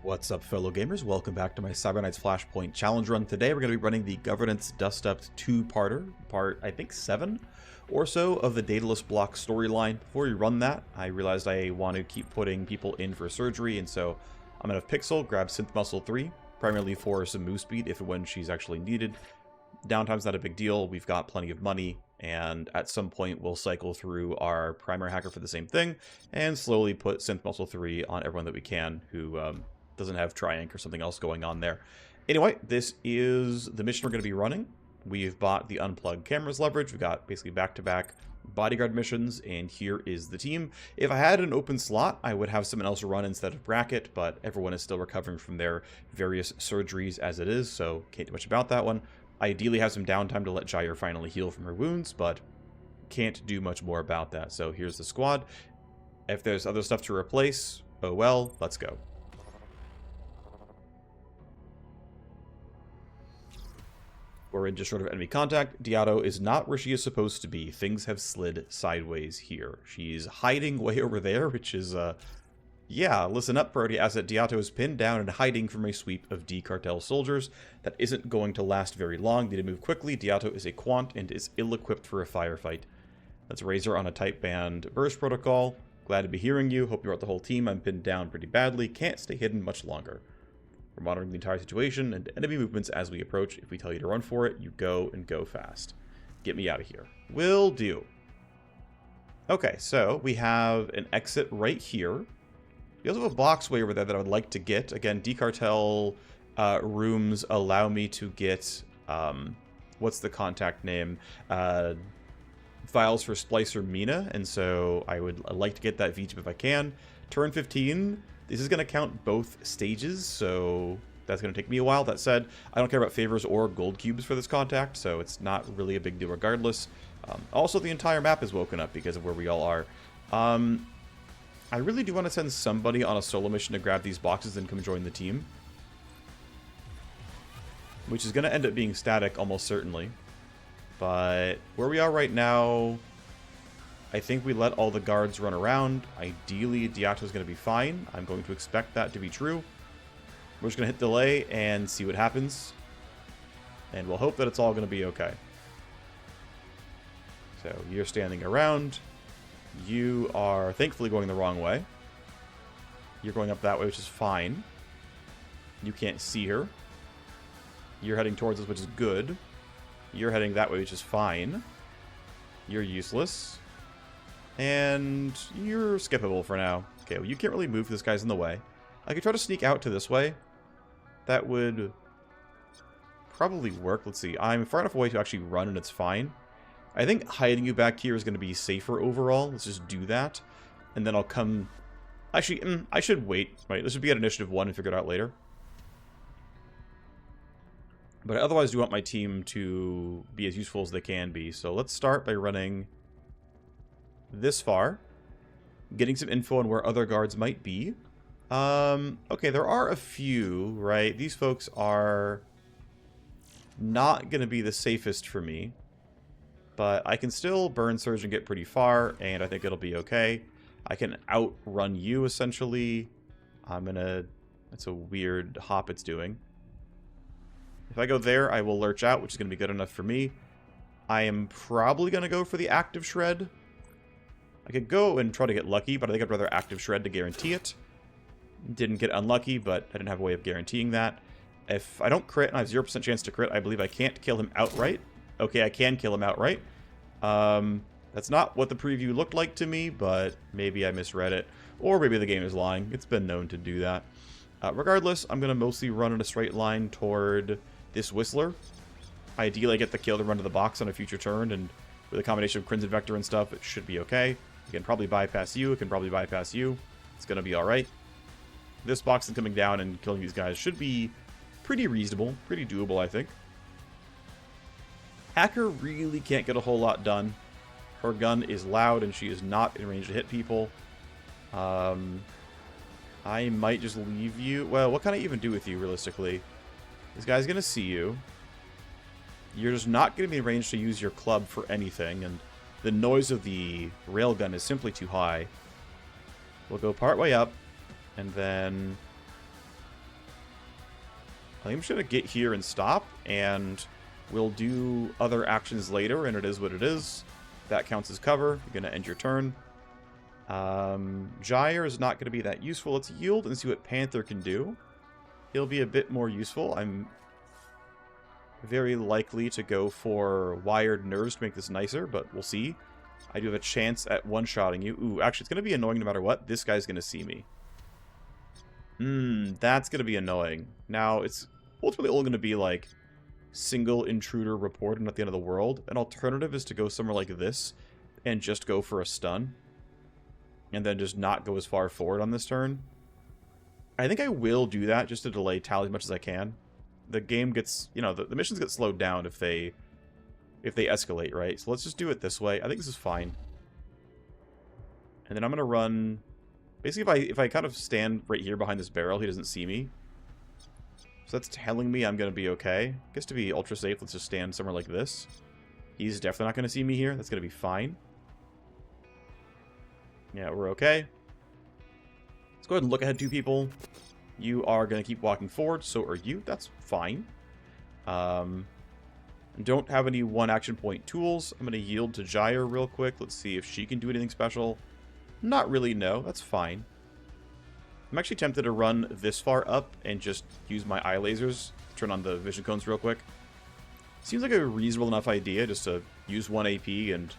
What's up, fellow gamers? Welcome back to my Cyber Knights Flashpoint challenge run. Today we're going to be running the Governance Dust Up two-parter, part I think 7 or so of the Daedalus Bloc storyline. Before we run that, I realized I want to keep putting people in for surgery, and so I'm going to have Pixel grab Synth Muscle 3, primarily for some move speed if and when she's actually needed. Downtime's not a big deal, we've got plenty of money, and at some point we'll cycle through our primary hacker for the same thing, and slowly put Synth Muscle 3 on everyone that we can who doesn't have Triank or something else going on there. Anyway, this is the mission we're going to be running. We've bought the unplugged cameras leverage. We've got basically back-to-back bodyguard missions, and here is the team. If I had an open slot, I would have someone else run instead of Bracket, but everyone is still recovering from their various surgeries as it is, so can't do much about that one. Ideally have some downtime to let Jair finally heal from her wounds, but can't do much more about that. So here's the squad. If there's other stuff to replace, oh well, let's go. We're in just short of enemy contact. Diato is not where she is supposed to be. Things have slid sideways here. She's hiding way over there, which is, yeah, listen up, priority asset. Diato is pinned down and hiding from a sweep of D-Cartel soldiers. That isn't going to last very long. Need to move quickly. Diato is a quant and is ill-equipped for a firefight. Let's raise her on a tight band burst protocol. Glad to be hearing you. Hope you're out the whole team. I'm pinned down pretty badly. Can't stay hidden much longer. We're monitoring the entire situation and enemy movements as we approach. If we tell you to run for it, you go and go fast. Get me out of here. Will do. Okay, so we have an exit right here. We also have a box way over there that I would like to get. Again, D-Cartel rooms allow me to get, what's the contact name? Files for Splicer Mina, and so I would like to get that VTIP if I can. Turn 15. This is going to count both stages, so that's going to take me a while. That said, I don't care about favors or gold cubes for this contact, so it's not really a big deal regardless. Also, the entire map is woken up because of where we all are. I really do want to send somebody on a solo mission to grab these boxes and come join the team, which is going to end up being static almost certainly. But where we are right now, I think we let all the guards run around. Ideally, Diato is going to be fine. I'm going to expect that to be true. We're just going to hit delay and see what happens. And we'll hope that it's all going to be okay. So you're standing around. You are thankfully going the wrong way. You're going up that way, which is fine. You can't see her. You're heading towards us, which is good. You're heading that way, which is fine. You're useless. And you're skippable for now. Okay, well, you can't really move. This guy's in the way. I could try to sneak out to this way. That would probably work. Let's see. I'm far enough away to actually run, and it's fine. I think hiding you back here is going to be safer overall. Let's just do that. And then I'll come... Actually, I should wait. Right, this would be at Initiative 1 and figure it out later. But I otherwise do want my team to be as useful as they can be. So let's start by running this far, getting some info on where other guards might be. Okay, there are a few, right? These folks are not going to be the safest for me, but I can still burn surge and get pretty far, and I think it'll be okay. I can outrun you, essentially. That's a weird hop it's doing. If I go there, I will lurch out, which is going to be good enough for me. I am probably going to go for the active shred. I could go and try to get lucky, but I think I'd rather active shred to guarantee it. Didn't get unlucky, but I didn't have a way of guaranteeing that. If I don't crit and I have 0% chance to crit, I believe I can't kill him outright. Okay, I can kill him outright. That's not what the preview looked like to me, but maybe I misread it. Or maybe the game is lying. It's been known to do that. Regardless, I'm going to mostly run in a straight line toward this Whistler. Ideally, I get the kill to run to the box on a future turn, and with a combination of Crimson Vector and stuff, it should be okay. It can probably bypass you. It can probably bypass you. It's going to be alright. This box and coming down and killing these guys should be pretty reasonable. Pretty doable, I think. Hacker really can't get a whole lot done. Her gun is loud and she is not in range to hit people. I might just leave you. Well, what can I even do with you, realistically? This guy's going to see you. You're just not going to be in range to use your club for anything, and the noise of the railgun is simply too high. We'll go part way up, and then I think I'm just going to get here and stop, and we'll do other actions later, and it is what it is. That counts as cover. You're going to end your turn. Gyre is not going to be that useful. Let's yield and see what Panther can do. He'll be a bit more useful. I'm very likely to go for wired nerves to make this nicer, but we'll see. I do have a chance at one-shotting you. Ooh, actually, it's going to be annoying no matter what. This guy's going to see me. That's going to be annoying. Now, it's ultimately only going to be, like, single intruder reported at the end of the world. An alternative is to go somewhere like this and just go for a stun. And then just not go as far forward on this turn. I think I will do that just to delay Tally as much as I can. The game gets, you know, the missions get slowed down if they escalate, right? So let's just do it this way. I think this is fine. And then I'm going to run... Basically, if I kind of stand right here behind this barrel, he doesn't see me. So that's telling me I'm going to be okay. I guess to be ultra safe, let's just stand somewhere like this. He's definitely not going to see me here. That's going to be fine. Yeah, we're okay. Let's go ahead and look ahead 2 people. You are going to keep walking forward, so are you. That's fine. Don't have any one action point tools. I'm going to yield to Gyre real quick. Let's see if she can do anything special. Not really, no. That's fine. I'm actually tempted to run this far up and just use my eye lasers. Turn on the vision cones real quick. Seems like a reasonable enough idea just to use 1 AP and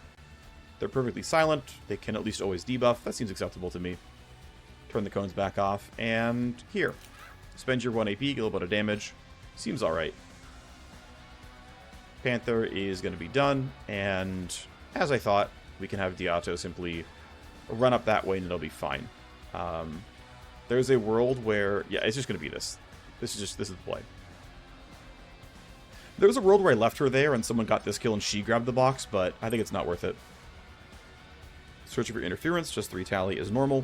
they're perfectly silent. They can at least always debuff. That seems acceptable to me. Turn the cones back off. And here. Spend your 1 AP, get a little bit of damage. Seems alright. Panther is going to be done. And as I thought, we can have Diato simply run up that way and it'll be fine. There's a world where... Yeah, it's just going to be this. This is the play. There was a world where I left her there and someone got this kill and she grabbed the box, but I think it's not worth it. Searching for interference, just 3 tally is normal.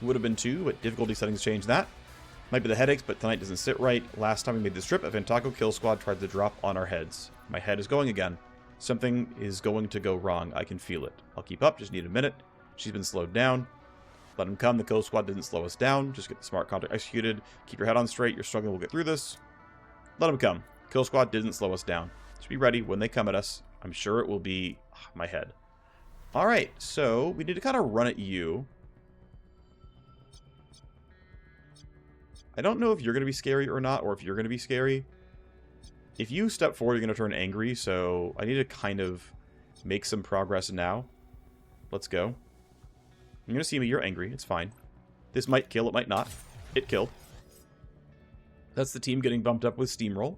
Would have been 2, but difficulty settings changed that. Might be the headaches, but tonight doesn't sit right. Last time we made this trip, a Ventaco kill squad tried to drop on our heads. My head is going again. Something is going to go wrong. I can feel it. I'll keep up, just need a minute. She's been slowed down. Let him come. The kill squad didn't slow us down. Just get the smart contract executed. Keep your head on straight. You're struggling. We'll get through this. Let him come. Kill squad didn't slow us down. Just be ready when they come at us. I'm sure it will be my head. Alright, so we need to kind of run at you. I don't know if you're going to be scary or not, or if you're going to be scary. If you step forward, you're going to turn angry, so I need to kind of make some progress now. Let's go. You're going to see me, you're angry, it's fine. This might kill, it might not. It killed. That's the team getting bumped up with Steamroll.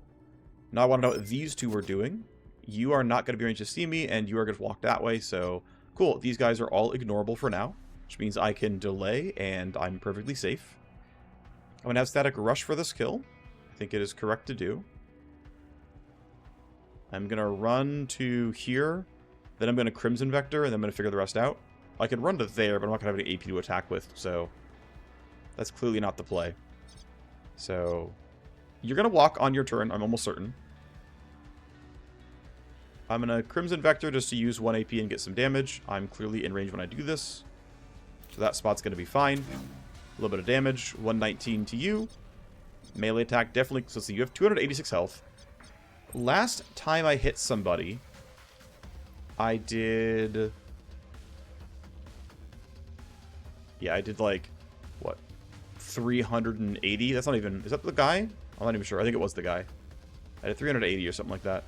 Now I want to know what these 2 are doing. You are not going to be ready to see me, and you are going to walk that way, so... Cool, these guys are all ignorable for now, which means I can delay, and I'm perfectly safe. I'm going to have Static Rush for this kill. I think it is correct to do. I'm going to run to here, then I'm going to Crimson Vector, and then I'm going to figure the rest out. I could run to there, but I'm not going to have any AP to attack with, so that's clearly not the play. So, you're going to walk on your turn, I'm almost certain. I'm going to Crimson Vector just to use 1 AP and get some damage. I'm clearly in range when I do this. So that spot's going to be fine. A little bit of damage. 119 to you. Melee attack definitely... So let's see, you have 286 health. Last time I hit somebody, I did... Yeah, I did like, what, 380? That's not even... Is that the guy? I'm not even sure. I think it was the guy. I did 380 or something like that.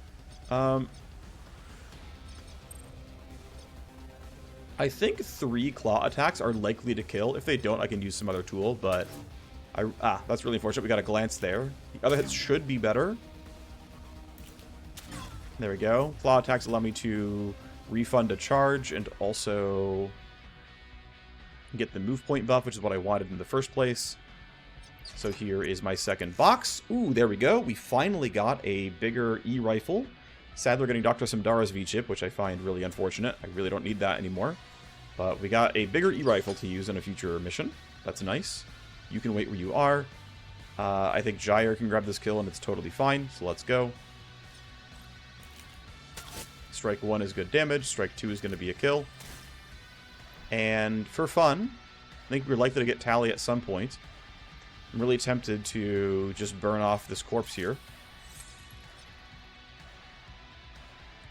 I think 3 claw attacks are likely to kill. If they don't, I can use some other tool, but... that's really unfortunate. We got a glance there. The other hits should be better. There we go. Claw attacks allow me to refund a charge and also get the move point buff, which is what I wanted in the first place. So here is my second box. Ooh, there we go. We finally got a bigger E-rifle. Sadly, we're getting Dr. Samdara's V-chip, which I find really unfortunate. I really don't need that anymore. But we got a bigger E-rifle to use in a future mission. That's nice. You can wait where you are. I think Gyre can grab this kill, and it's totally fine. So let's go. Strike 1 is good damage. Strike 2 is going to be a kill. And for fun, I think we're likely to get Tally at some point. I'm really tempted to just burn off this corpse here.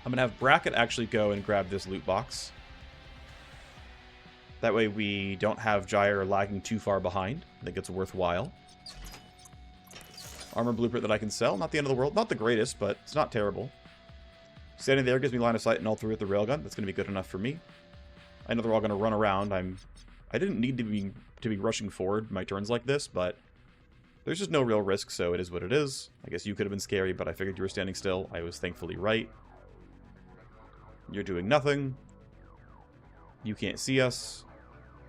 I'm going to have Bracket actually go and grab this loot box. That way we don't have Gyre lagging too far behind. I think it's worthwhile. Armor blueprint that I can sell. Not the end of the world. Not the greatest, but it's not terrible. Standing there gives me line of sight and all through with the railgun. That's going to be good enough for me. I know they're all going to run around. I didn't need to be rushing forward my turns like this, but there's just no real risk, so it is what it is. I guess you could have been scary, but I figured you were standing still. I was thankfully right. You're doing nothing. You can't see us.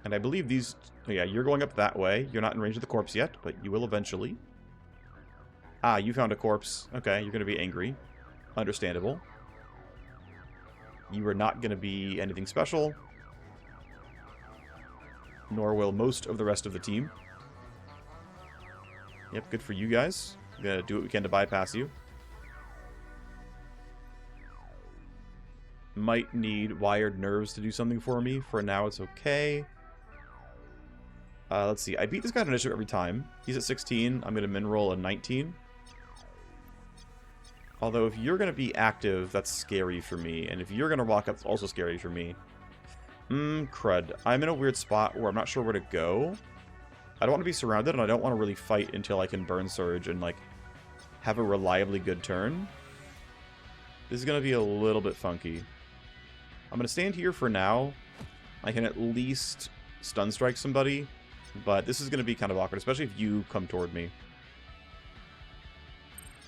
And I believe these... Oh yeah, you're going up that way. You're not in range of the corpse yet, but you will eventually. Ah, you found a corpse. Okay, you're going to be angry. Understandable. You are not going to be anything special. Nor will most of the rest of the team. Yep, good for you guys. We're going to do what we can to bypass you. Might need wired nerves to do something for me. For now, it's okay. Let's see. I beat this guy on initiative every time. He's at 16. I'm going to min roll a 19. Although, if you're going to be active, that's scary for me. And if you're going to walk up, it's also scary for me. Crud. I'm in a weird spot where I'm not sure where to go. I don't want to be surrounded, and I don't want to really fight until I can burn surge and, like, have a reliably good turn. This is going to be a little bit funky. I'm going to stand here for now. I can at least stun strike somebody, but this is going to be kind of awkward, especially if you come toward me.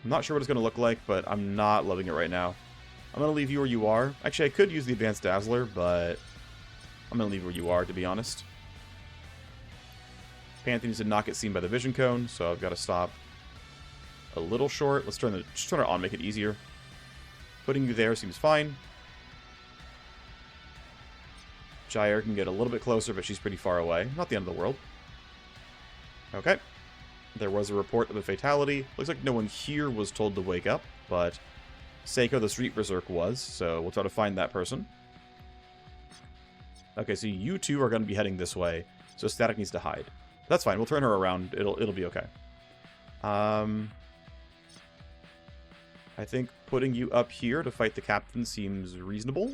I'm not sure what it's going to look like, but I'm not loving it right now. I'm going to leave you where you are. Actually, I could use the Advanced Dazzler, but I'm going to leave where you are, to be honest. Pantheons did not get seen by the vision cone, so I've got to stop a little short. Let's just turn it on, make it easier. Putting you there seems fine. Gyre can get a little bit closer, but she's pretty far away. Not the end of the world. Okay. There was a report of a fatality. Looks like no one here was told to wake up, but Seiko the Street Berserk was, so we'll try to find that person. Okay, so you two are going to be heading this way, so Static needs to hide. That's fine. We'll turn her around. It'll be okay. I think putting you up here to fight the captain seems reasonable.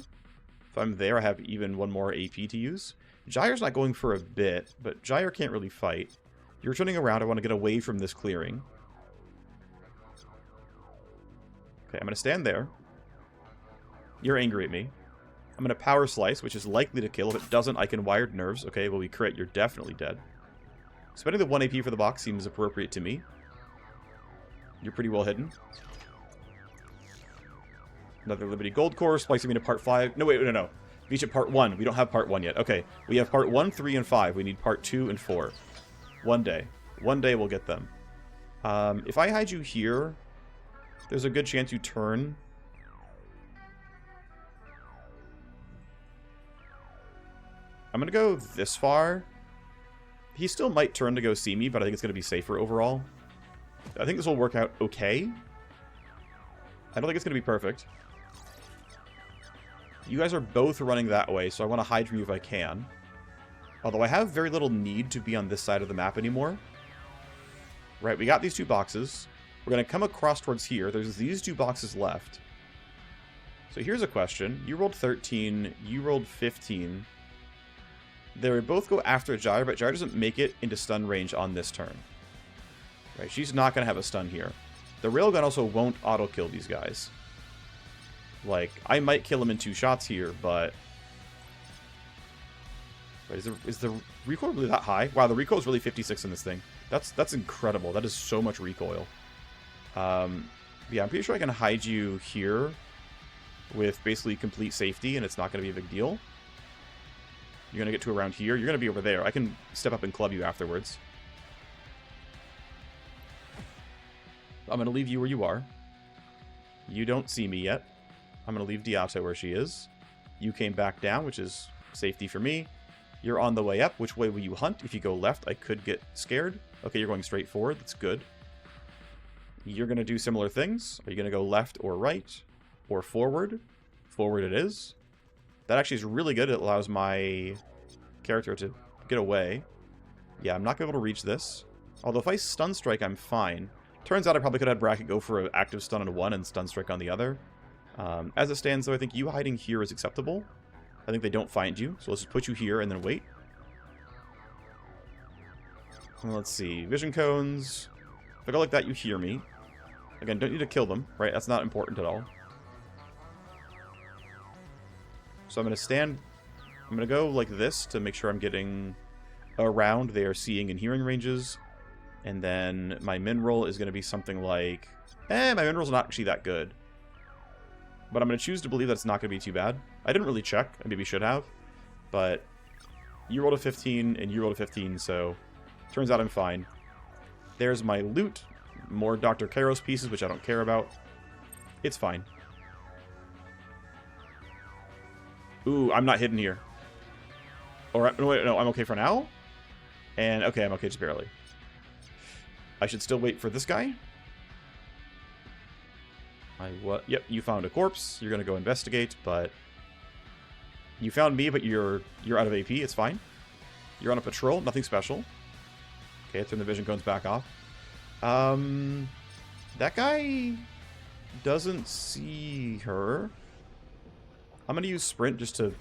If I'm there, I have even one more AP to use. Gyre's not going for a bit, but Gyre can't really fight. You're turning around. I want to get away from this clearing. Okay, I'm going to stand there. You're angry at me. I'm going to Power Slice, which is likely to kill. If it doesn't, I can Wired Nerves. Okay, well, we crit. You're definitely dead. Spending the 1 AP for the box seems appropriate to me. You're pretty well hidden. Another Liberty Gold Core, splicing me to part 5. No, wait, no. Reach at part 1. We don't have part 1 yet. Okay, we have part 1, 3, and 5. We need part 2 and 4. One day. One day we'll get them. If I hide you here, there's a good chance you turn. I'm going to go this far. He still might turn to go see me, but I think it's going to be safer overall. I think this will work out okay. I don't think it's going to be perfect. You guys are both running that way, so I want to hide from you if I can. Although I have very little need to be on this side of the map anymore. Right, we got these 2 boxes. We're going to come across towards here. There's these 2 boxes left. So here's a question. You rolled 13. You rolled 15. They would both go after Gyre, but Gyre doesn't make it into stun range on this turn. Right, she's not going to have a stun here. The railgun also won't auto-kill these guys. Like, I might kill him in 2 shots here, but... Right, is the recoil really that high? Wow, the recoil is really 56 in this thing. That's incredible. That is so much recoil. Yeah, I'm pretty sure I can hide you here with basically complete safety, and it's not going to be a big deal. You're going to get to around here. You're going to be over there. I can step up and club you afterwards. I'm going to leave you where you are. You don't see me yet. I'm going to leave Diato where she is. You came back down, which is safety for me. You're on the way up. Which way will you hunt? If you go left, I could get scared. Okay, you're going straight forward. That's good. You're going to do similar things. Are you going to go left or right? Or forward? Forward it is. That actually is really good. It allows my character to get away. Yeah, I'm not going to be able to reach this. Although if I stun strike, I'm fine. Turns out I probably could have had Bracket go for an active stun on one and stun strike on the other. As it stands, though, I think you hiding here is acceptable. I think they don't find you, so let's just put you here and then wait. Let's see. Vision cones. If I go like that, you hear me. Again, don't need to kill them, right? That's not important at all. So I'm going to stand... I'm going to go like this to make sure I'm getting around their seeing and hearing ranges. And then my min roll is going to be something like... my min roll's not actually that good. But I'm going to choose to believe that it's not going to be too bad. I didn't really check. I maybe should have. But you rolled a 15 and you rolled a 15, so... Turns out I'm fine. There's my loot. More Dr. Kairos pieces, which I don't care about. It's fine. Ooh, I'm not hidden here. Alright, no, wait, no, I'm okay for now. And, okay, I'm okay just barely. I should still wait for this guy. Yep, you found a corpse. You're gonna go investigate, but... You found me, but you're out of AP. It's fine. You're on a patrol. Nothing special. Okay, turn the vision cones back off. That guy doesn't see her. I'm going to use sprint just to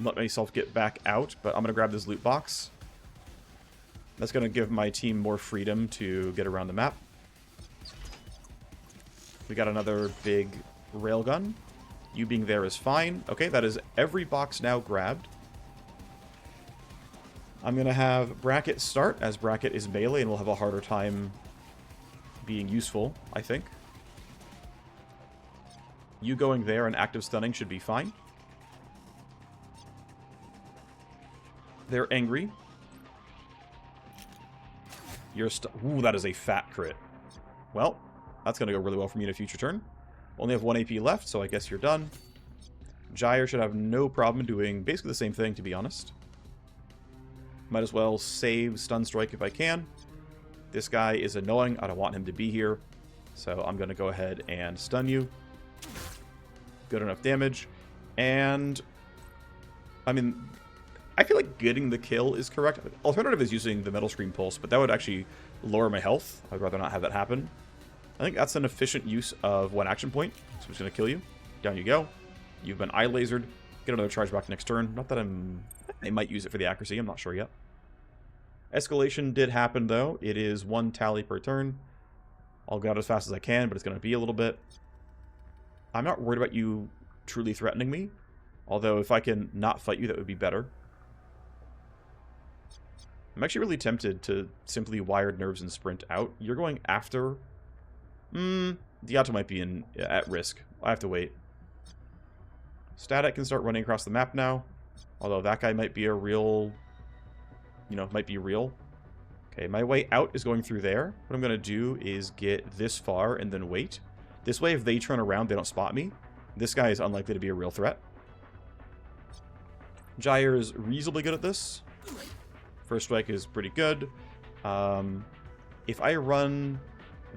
let myself get back out, but I'm going to grab this loot box. That's going to give my team more freedom to get around the map. We got another big railgun. You being there is fine. Okay, that is every box now grabbed. I'm going to have Bracket start, as Bracket is melee and will have a harder time being useful, I think. You going there and active stunning should be fine. They're angry. Ooh, that is a fat crit. Well, that's going to go really well for me in a future turn. Only have 1 AP left, so I guess you're done. Gyre should have no problem doing basically the same thing, to be honest. Might as well save Stun Strike if I can. This guy is annoying. I don't want him to be here. So I'm going to go ahead and stun you. Good enough damage. And... I mean... I feel like getting the kill is correct. Alternative is using the Metal Scream Pulse, but that would actually lower my health. I'd rather not have that happen. I think that's an efficient use of 1 action point. So I'm just going to kill you. Down you go. You've been eye lasered. Get another charge back next turn. Not that I might use it for the accuracy. I'm not sure yet. Escalation did happen, though. It is 1 tally per turn. I'll go out as fast as I can, but it's going to be a little bit. I'm not worried about you truly threatening me. Although, if I can not fight you, that would be better. I'm actually really tempted to simply Wired Nerves and sprint out. You're going after... Diato might be at risk. I have to wait. Static can start running across the map now. Although that guy might be a real... might be real. Okay, my way out is going through there. What I'm going to do is get this far and then wait. This way, if they turn around, they don't spot me. This guy is unlikely to be a real threat. Gyre is reasonably good at this. First strike is pretty good. If I run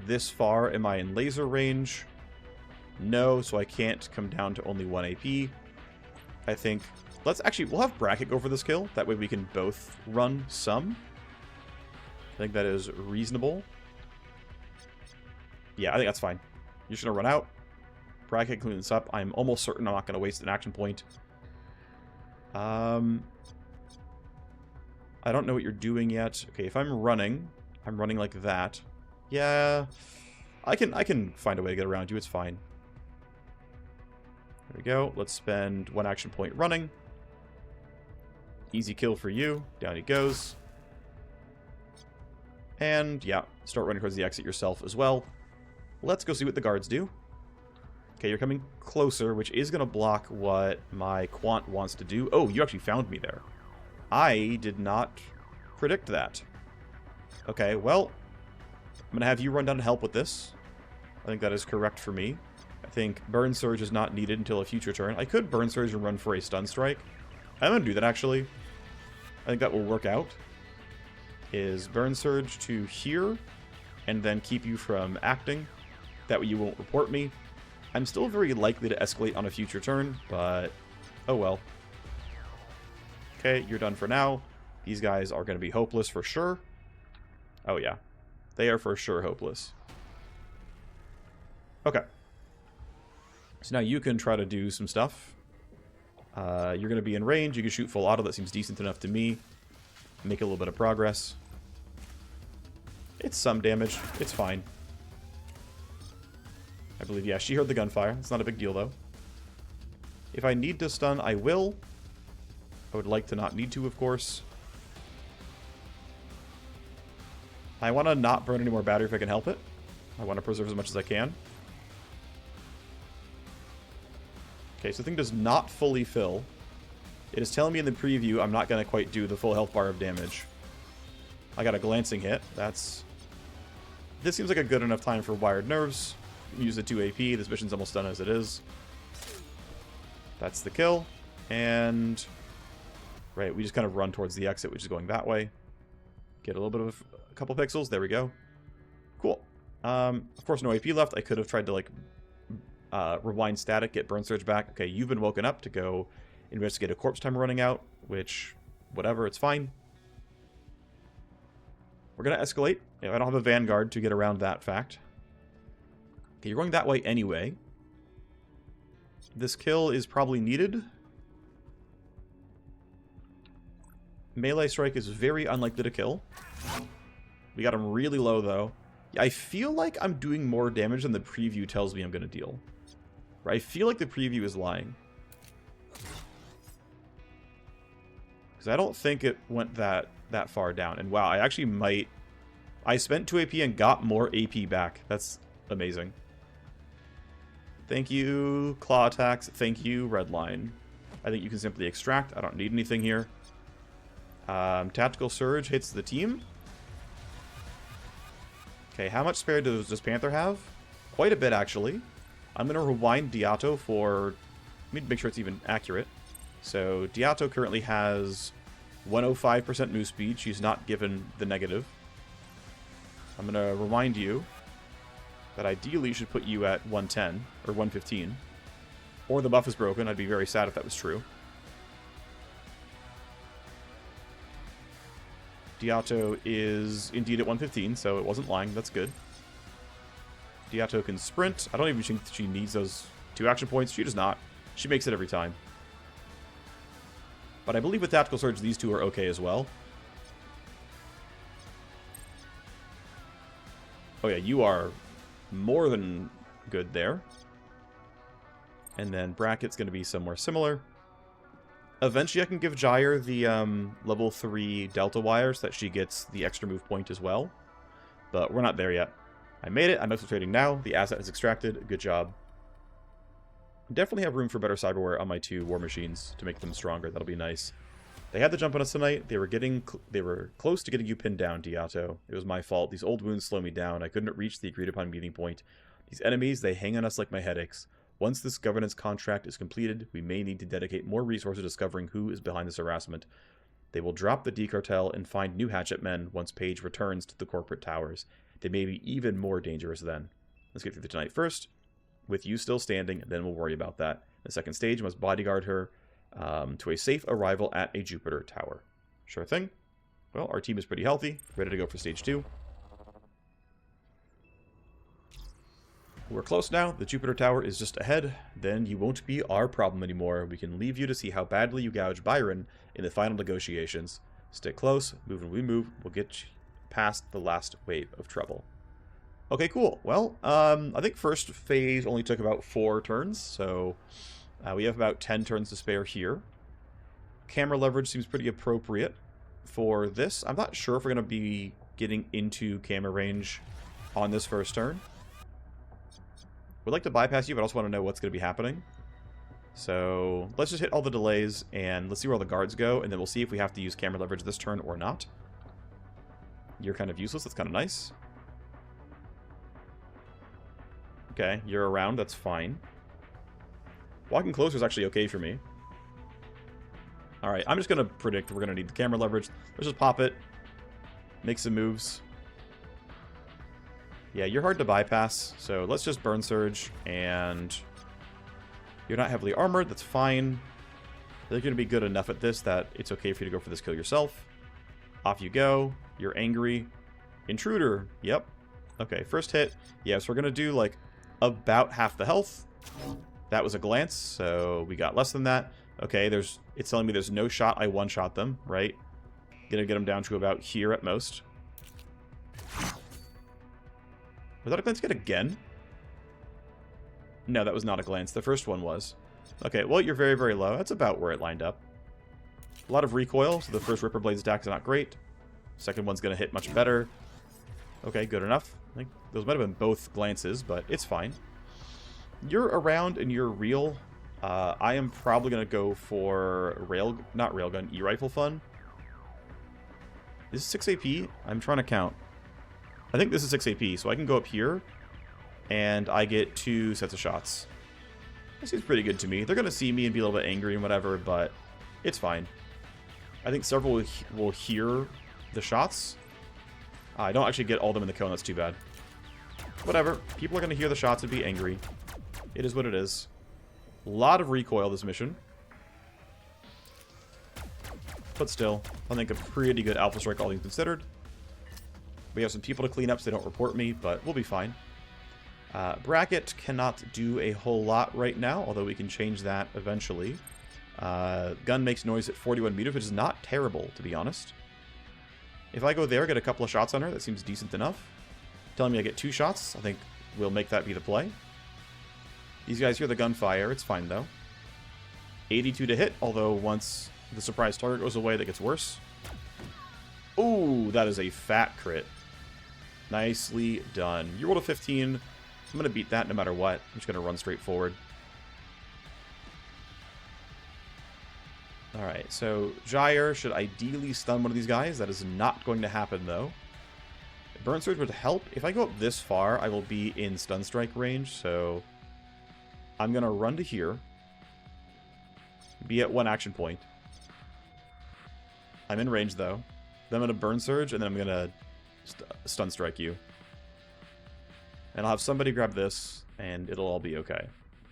this far, am I in laser range? No, so I can't come down to only 1 AP. I think... we'll have Bracket go for this kill. That way we can both run some. I think that is reasonable. Yeah, I think that's fine. You're just going to run out. Bracket clean this up. I'm almost certain I'm not going to waste an action point. I don't know what you're doing yet. Okay, if I'm running like that. Yeah, I can find a way to get around you. It's fine. There we go. Let's spend 1 action point running. Easy kill for you. Down he goes. And yeah, start running towards the exit yourself as well. Let's go see what the guards do. Okay, you're coming closer, which is going to block what my quant wants to do. Oh, you actually found me there. I did not predict that. Okay, well, I'm going to have you run down to help with this. I think that is correct for me. I think Burn Surge is not needed until a future turn. I could Burn Surge and run for a Stun Strike. I'm going to do that, actually. I think that will work out. Is Burn Surge to here, and then keep you from acting. That way you won't report me. I'm still very likely to escalate on a future turn, but oh well. Okay, you're done for now. These guys are going to be hopeless for sure. Oh yeah. They are for sure hopeless. Okay. So now you can try to do some stuff. You're going to be in range. You can shoot full auto. That seems decent enough to me. Make a little bit of progress. It's some damage. It's fine. I believe, yeah, she heard the gunfire. It's not a big deal, though. If I need to stun, I will. I would like to not need to, of course. I want to not burn any more battery if I can help it. I want to preserve as much as I can. Okay, so the thing does not fully fill. It is telling me in the preview I'm not going to quite do the full health bar of damage. I got a glancing hit. This seems like a good enough time for wired nerves. Use the 2 AP. This mission's almost done as it is. That's the kill. And... right, we just kind of run towards the exit, which is going that way. Get a little bit of a couple pixels. There we go. Cool. Of course, no AP left. I could have tried to, like, rewind static, get burn surge back. Okay, you've been woken up to go investigate a corpse time running out, which, whatever, it's fine. We're going to escalate. I don't have a vanguard to get around that fact. Okay, you're going that way anyway. This kill is probably needed. Melee strike is very unlikely to kill. We got him really low, though. I feel like I'm doing more damage than the preview tells me I'm going to deal. I feel like the preview is lying. Because I don't think it went that far down. And wow, I actually might... I spent 2 AP and got more AP back. That's amazing. Thank you, claw attacks. Thank you, red line. I think you can simply extract. I don't need anything here. Tactical Surge hits the team. Okay, how much spare does Panther have? Quite a bit, actually. I'm going to rewind Diato for... let me make sure it's even accurate. So, Diato currently has 105% move speed. She's not given the negative. I'm going to remind you that ideally should put you at 110, or 115. Or the buff is broken. I'd be very sad if that was true. Diato is indeed at 115, so it wasn't lying. That's good. Diato can sprint. I don't even think she needs those 2 action points. She does not. She makes it every time. But I believe with Tactical Surge, these 2 are okay as well. Oh yeah, you are more than good there. And then Bracket's going to be somewhere similar. Eventually I can give Gyre the level 3 Delta wire so that she gets the extra move point as well. But we're not there yet. I made it. I'm exfiltrating now. The asset is extracted. Good job. Definitely have room for better cyberware on my 2 war machines to make them stronger. That'll be nice. They had the jump on us tonight. They were close to getting you pinned down, Diato. It was my fault. These old wounds slow me down. I couldn't reach the agreed upon meeting point. These enemies, they hang on us like my headaches. Once this governance contract is completed, we may need to dedicate more resources to discovering who is behind this harassment. They will drop the D-Cartel and find new hatchet men once Paige returns to the corporate towers. They may be even more dangerous then. Let's get through the tonight first. With you still standing, then we'll worry about that. The second stage must bodyguard her to a safe arrival at a Jupiter tower. Sure thing. Well, our team is pretty healthy. Ready to go for stage 2. We're close now. The Jupiter tower is just ahead. Then you won't be our problem anymore. We can leave you to see how badly you gouge Byron in the final negotiations. Stick close. Move when we move. We'll get past the last wave of trouble. Okay, cool. Well, I think first phase only took about 4 turns, so we have about 10 turns to spare here. Camera leverage seems pretty appropriate for this. I'm not sure if we're going to be getting into camera range on this first turn. Would like to bypass you, but I also want to know what's going to be happening. So let's just hit all the delays, and let's see where all the guards go, and then we'll see if we have to use camera leverage this turn or not. You're kind of useless. That's kind of nice. Okay, you're around. That's fine. Walking closer is actually okay for me. Alright, I'm just going to predict we're going to need the camera leverage. Let's just pop it. Make some moves. Yeah, you're hard to bypass, so let's just burn surge, and you're not heavily armored. That's fine. They're going to be good enough at this that it's okay for you to go for this kill yourself. Off you go. You're angry. Intruder. Yep. Okay, first hit. Yeah, so we're going to do, like, about half the health. That was a glance, so we got less than that. Okay, it's telling me there's no shot. I one-shot them, right? Gonna get them down to about here at most. Was that a glance hit again? No, that was not a glance. The first one was. Okay, well, you're very, very low. That's about where it lined up. A lot of recoil, so the first Ripper Blade's attack is not great. Second one's going to hit much better. Okay, good enough. I think those might have been both glances, but it's fine. You're around and you're real. I am probably going to go for not railgun, E-rifle fun. Is 6 AP? I'm trying to count. I think this is 6 AP, so I can go up here, and I get 2 sets of shots. That seems pretty good to me. They're going to see me and be a little bit angry and whatever, but it's fine. I think several will hear the shots. I don't actually get all of them in the cone. That's too bad. Whatever. People are going to hear the shots and be angry. It is what it is. A lot of recoil this mission. But still, I think a pretty good alpha strike, all things considered. We have some people to clean up so they don't report me, but we'll be fine. Bracket cannot do a whole lot right now, although we can change that eventually. Gun makes noise at 41 meters, which is not terrible, to be honest. If I go there, get a couple of shots on her, that seems decent enough. Telling me I get 2 shots, I think we'll make that be the play. These guys hear the gunfire, it's fine though. 82 to hit, although once the surprise target goes away, that gets worse. Ooh, that is a fat crit. Nicely done. You rolled a 15. I'm going to beat that no matter what. I'm just going to run straight forward. Alright, so Gyre should ideally stun one of these guys. That is not going to happen, though. Burn Surge would help. If I go up this far, I will be in stun strike range, so I'm going to run to here. Be at 1 action point. I'm in range, though. Then I'm going to Burn Surge, and then I'm going to stun strike you. And I'll have somebody grab this, and it'll all be okay.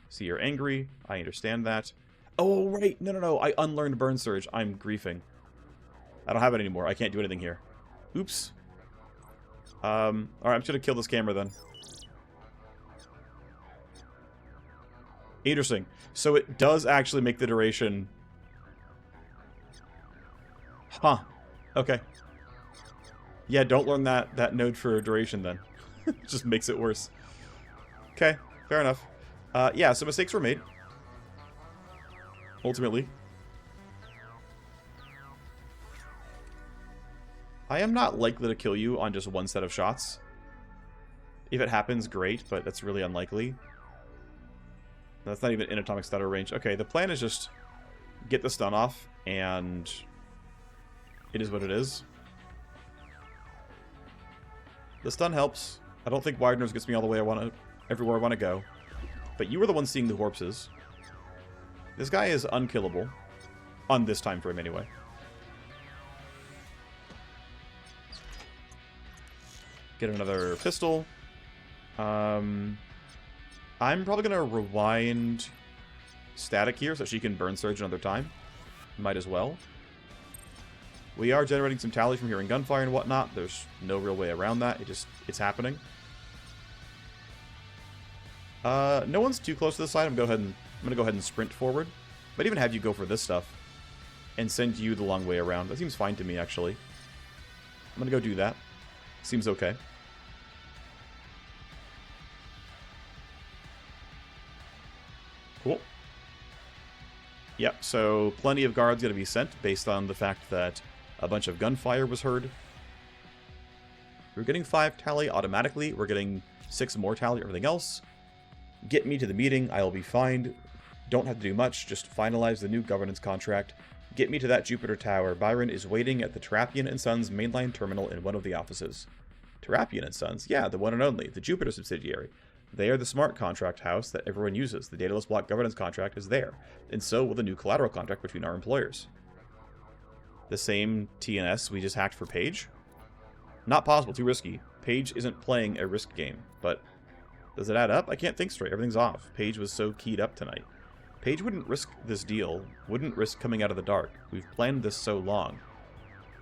See, you're angry. I understand that. Oh, right. No. I unlearned Burn Surge. I'm griefing. I don't have it anymore. I can't do anything here. Oops. Alright, I'm just going to kill this camera then. Interesting. So it does actually make the duration... Huh. Okay. Yeah, don't learn that node for duration then. Just makes it worse. Okay, fair enough. Yeah, so mistakes were made. Ultimately. I am not likely to kill you on just 1 set of shots. If it happens, great, but that's really unlikely. That's not even in atomic stutter range. Okay, the plan is just get the stun off, and it is what it is. The stun helps. I don't think Wide Nose gets me all the way everywhere I want to go. But you were the one seeing the corpses. This guy is unkillable. On this time frame, anyway. Get another pistol. I'm probably going to rewind Static here so she can Burn Surge another time. Might as well. We are generating some tally from hearing gunfire and whatnot. There's no real way around that. It's happening. No one's too close to the side. I'm going to go ahead and sprint forward. But even have you go for this stuff and send you the long way around. That seems fine to me, actually. I'm going to go do that. Seems okay. Cool. Yep, so plenty of guards going to be sent based on the fact that a bunch of gunfire was heard. We're getting 5 tally automatically. We're getting 6 more tally, everything else. Get me to the meeting. I'll be fine. Don't have to do much. Just finalize the new governance contract. Get me to that Jupiter Tower. Byron is waiting at the Terrapian & Sons mainline terminal in one of the offices. Terrapian & Sons? Yeah, the one and only. The Jupiter subsidiary. They are the smart contract house that everyone uses. The Daedalus Bloc governance contract is there. And so will the new collateral contract between our employers. The same TNS we just hacked for Paige? Not possible. Too risky. Paige isn't playing a risk game. But does it add up? I can't think straight. Everything's off. Paige was so keyed up tonight. Paige wouldn't risk this deal. Wouldn't risk coming out of the dark. We've planned this so long.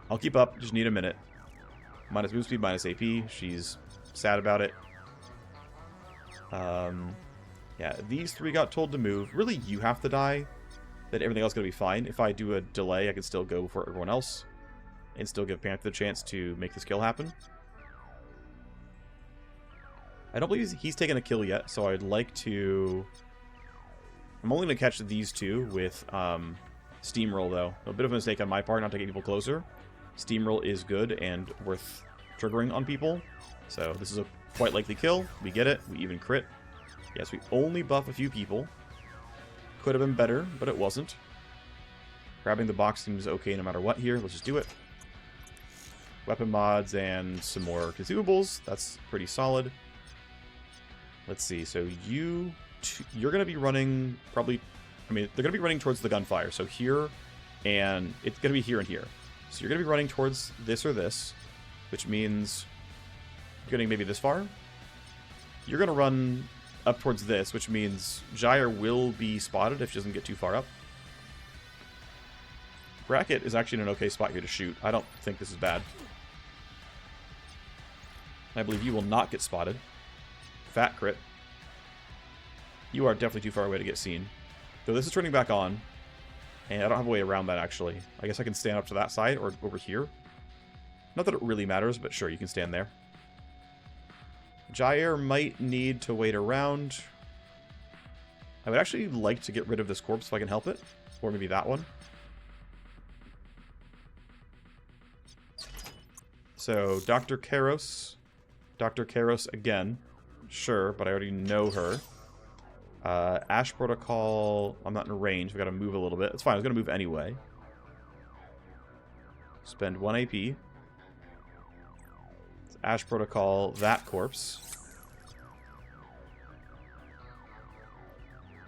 I'll keep up. Just need a minute. Minus move speed, minus AP. She's sad about it. Yeah, these 3 got told to move. Really, you have to die. Then everything else is going to be fine. If I do a delay, I can still go for everyone else. And still give Panther the chance to make this kill happen. I don't believe he's taken a kill yet, so I'd like to... I'm only going to catch these 2 with Steamroll, though. A bit of a mistake on my part not to get people closer. Steamroll is good and worth triggering on people. So this is a quite likely kill. We get it. We even crit. Yes, we only buff a few people. Could have been better, but it wasn't. Grabbing the box seems okay no matter what here. Let's just do it. Weapon mods and some more consumables. That's pretty solid. Let's see. So you're going to be running probably... I mean, they're going to be running towards the gunfire. So here, and it's going to be here and here. So you're going to be running towards this or this, which means getting maybe this far. You're going to run up towards this, which means Gyre will be spotted if she doesn't get too far up. Bracket is actually in an okay spot here to shoot. I don't think this is bad. I believe you will not get spotted. Fat crit. You are definitely too far away to get seen. Though this is turning back on, and I don't have a way around that, actually. I guess I can stand up to that side or over here. Not that it really matters, but sure, you can stand there. Gyre might need to wait around. I would actually like to get rid of this corpse if I can help it. Or maybe that one. So, Dr. Kairos. Dr. Kairos again. Sure, but I already know her. Ash Protocol. I'm not in range. I've got to move a little bit. It's fine. I was going to move anyway. Spend 1 AP. It's Ash Protocol. That corpse.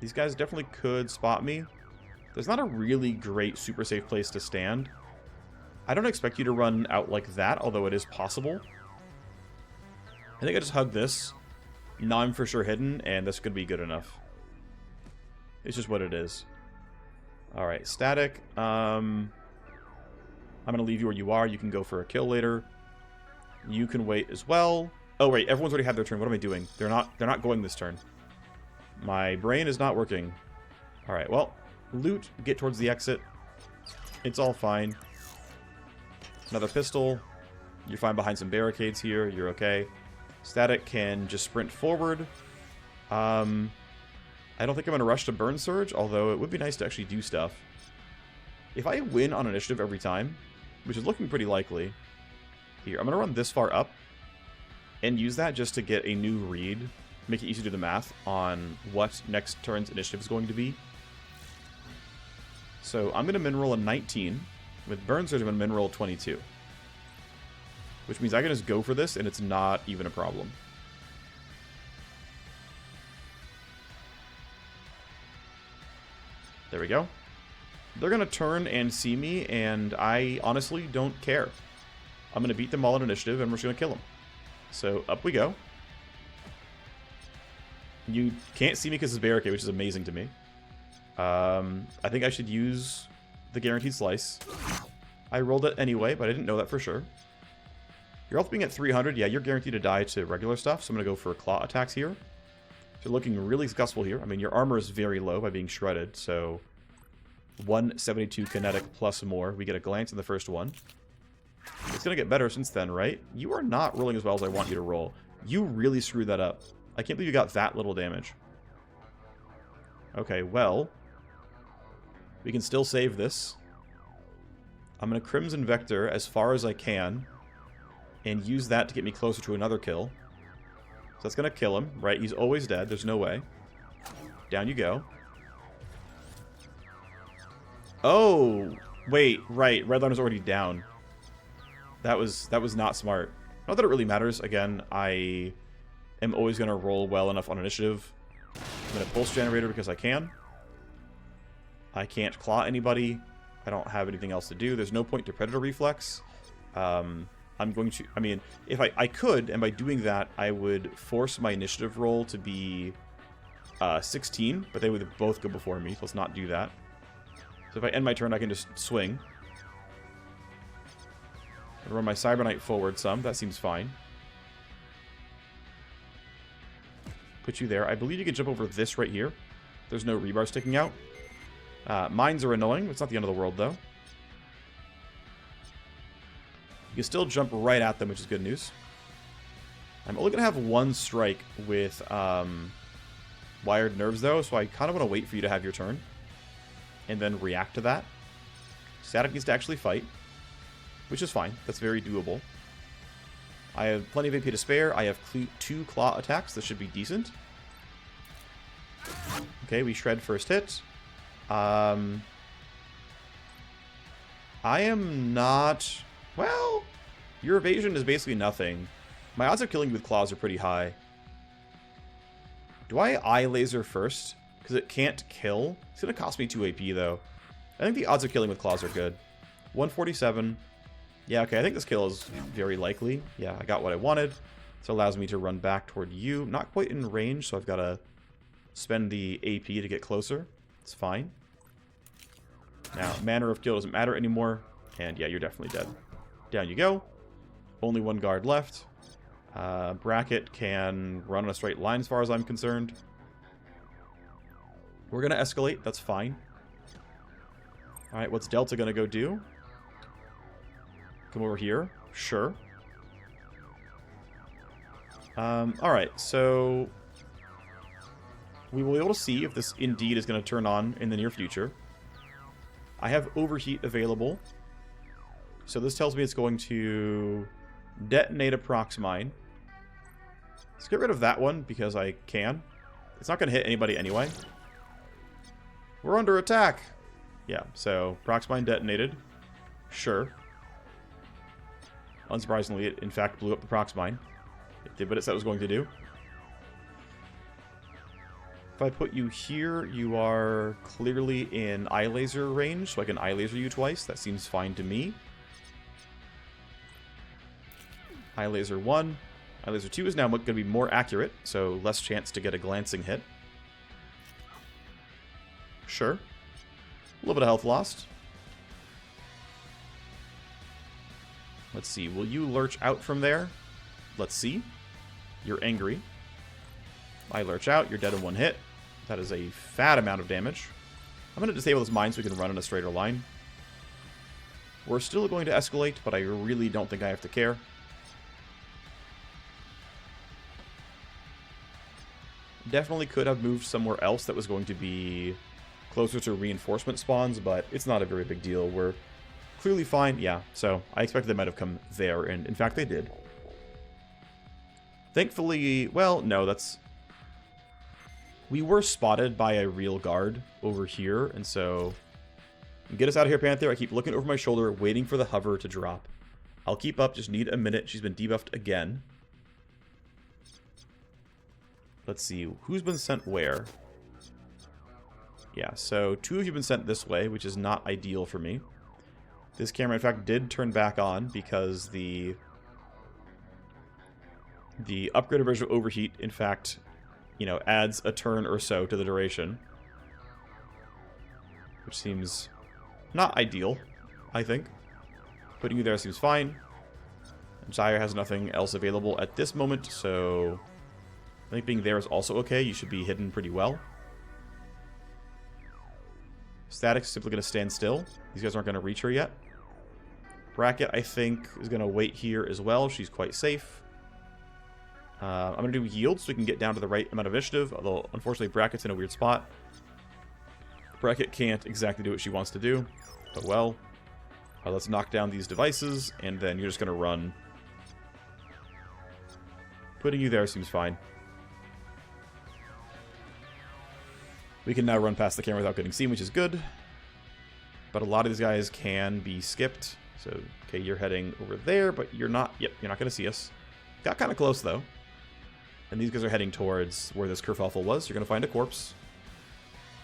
These guys definitely could spot me. There's not a really great super safe place to stand. I don't expect you to run out like that, although it is possible. I think I just hug this. Now I'm for sure hidden, and this could be good enough. It's just what it is. Alright, static. I'm going to leave you where you are. You can go for a kill later. You can wait as well. Oh, wait, everyone's already had their turn. What am I doing? They're not going this turn. My brain is not working. Alright, well, loot, get towards the exit. It's all fine. Another pistol. You're fine behind some barricades here. You're okay. Static can just sprint forward. I don't think I'm going to rush to Burn Surge, although it would be nice to actually do stuff. If I win on initiative every time, which is looking pretty likely, here, I'm going to run this far up and use that just to get a new read, make it easy to do the math on what next turn's initiative is going to be. So I'm going to mineral a 19. With Burn Surge, I'm going to mineral 22. Which means I can just go for this, and it's not even a problem. There we go. They're going to turn and see me, and I honestly don't care. I'm going to beat them all in initiative, and we're just going to kill them. So, up we go. You can't see me because it's barricade, which is amazing to me. I think I should use the Guaranteed Slice. I rolled it anyway, but I didn't know that for sure. Your health being at 300, yeah, you're guaranteed to die to regular stuff, so I'm going to go for claw attacks here. You're looking really successful here. I mean, your armor is very low by being shredded, so 172 kinetic plus more. We get a glance in the first one. It's going to get better since then, right? You are not rolling as well as I want you to roll. You really screwed that up. I can't believe you got that little damage. Okay, well, we can still save this. I'm going to Crimson Vector as far as I can and use that to get me closer to another kill. So that's going to kill him, right? He's always dead. There's no way. Down you go. Oh, wait, right. Redline is already down. That was not smart. Not that it really matters. Again, I am always going to roll well enough on initiative. I'm going to Pulse Generator because I can. I can't claw anybody. I don't have anything else to do. There's no point to Predator Reflex. I'm going to... I mean, if I could, and by doing that, I would force my initiative roll to be 16, but they would both go before me, so let's not do that. So if I end my turn, I can just swing. run my Cyber Knight forward some. That seems fine. Put you there. I believe you can jump over this right here. There's no rebar sticking out. Mines are annoying. It's not the end of the world, though. You can still jump right at them, which is good news. I'm only going to have one strike with wired nerves, though, so I kind of want to wait for you to have your turn and then react to that. Static needs to actually fight, which is fine. That's very doable. I have plenty of AP to spare. I have 2 claw attacks. This should be decent. Okay, we shred first hit. I am not... Well, your evasion is basically nothing. My odds of killing you with claws are pretty high. Do I eye laser first? Because it can't kill. It's going to cost me 2 AP, though. I think the odds of killing with claws are good. 147. Yeah, okay, I think this kill is very likely. Yeah, I got what I wanted. So it allows me to run back toward you. Not quite in range, so I've got to spend the AP to get closer. It's fine. Now, manner of kill doesn't matter anymore. And yeah, you're definitely dead. Down you go. Only 1 guard left. Bracket can run on a straight line as far as I'm concerned. We're going to escalate. That's fine. Alright, what's Delta going to go do? Come over here. Sure. Alright, so we will be able to see if this indeed is going to turn on in the near future. I have overheat available. So this tells me it's going to detonate a prox mine. Let's get rid of that one because I can. It's not going to hit anybody anyway. We're under attack. Yeah, so prox mine detonated. Sure. Unsurprisingly, it in fact blew up the prox mine. It did what it said it was going to do. If I put you here, you are clearly in eye laser range, so I can eye laser you twice. That seems fine to me. Eye laser 1. Eye laser 2 is now going to be more accurate, so less chance to get a glancing hit. Sure. A little bit of health lost. Let's see. Will you lurch out from there? Let's see. You're angry. I lurch out. You're dead in 1 hit. That is a fat amount of damage. I'm going to disable this mine so we can run in a straighter line. We're still going to escalate, but I really don't think I have to care. Definitely could have moved somewhere else that was going to be closer to reinforcement spawns, but it's not a very big deal. We're clearly fine. Yeah, so I expected they might have come there, and in fact they did. Thankfully, well, no, that's... We were spotted by a real guard over here, and so... Get us out of here, Panther. I keep looking over my shoulder, waiting for the hover to drop. I'll keep up, just need a minute. She's been debuffed again. Let's see, who's been sent where? Yeah, so 2 of you have been sent this way, which is not ideal for me. This camera, in fact, did turn back on because the upgraded version of Overheat, in fact, you know, adds a turn or so to the duration. Which seems not ideal, I think. Putting you there seems fine. Gyre has nothing else available at this moment, so I think being there is also okay. You should be hidden pretty well. Static's simply going to stand still. These guys aren't going to reach her yet. Bracket, I think, is going to wait here as well. She's quite safe. I'm going to do yield so we can get down to the right amount of initiative, although unfortunately Bracket's in a weird spot. Bracket can't exactly do what she wants to do, but well. Let's knock down these devices, and then you're just going to run. Putting you there seems fine. We can now run past the camera without getting seen, which is good. But a lot of these guys can be skipped. So, okay, you're heading over there, but you're not... Yep, you're not going to see us. Got kind of close, though. And these guys are heading towards where this kerfuffle was. You're going to find a corpse.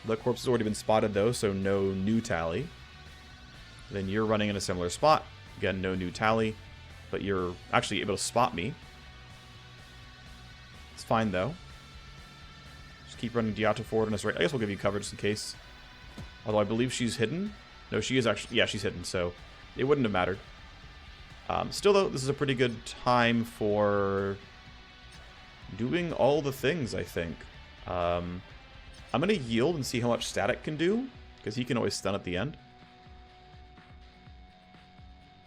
The corpse has already been spotted, though, so no new tally. Then you're running in a similar spot. Again, no new tally. But you're actually able to spot me. It's fine, though. Keep running Diato forward on us right. I guess we'll give you cover just in case. Although I believe she's hidden. No, she is actually... Yeah, she's hidden, so it wouldn't have mattered. Still, though, this is a pretty good time for doing all the things, I think. I'm going to yield and see how much Static can do, because he can always stun at the end.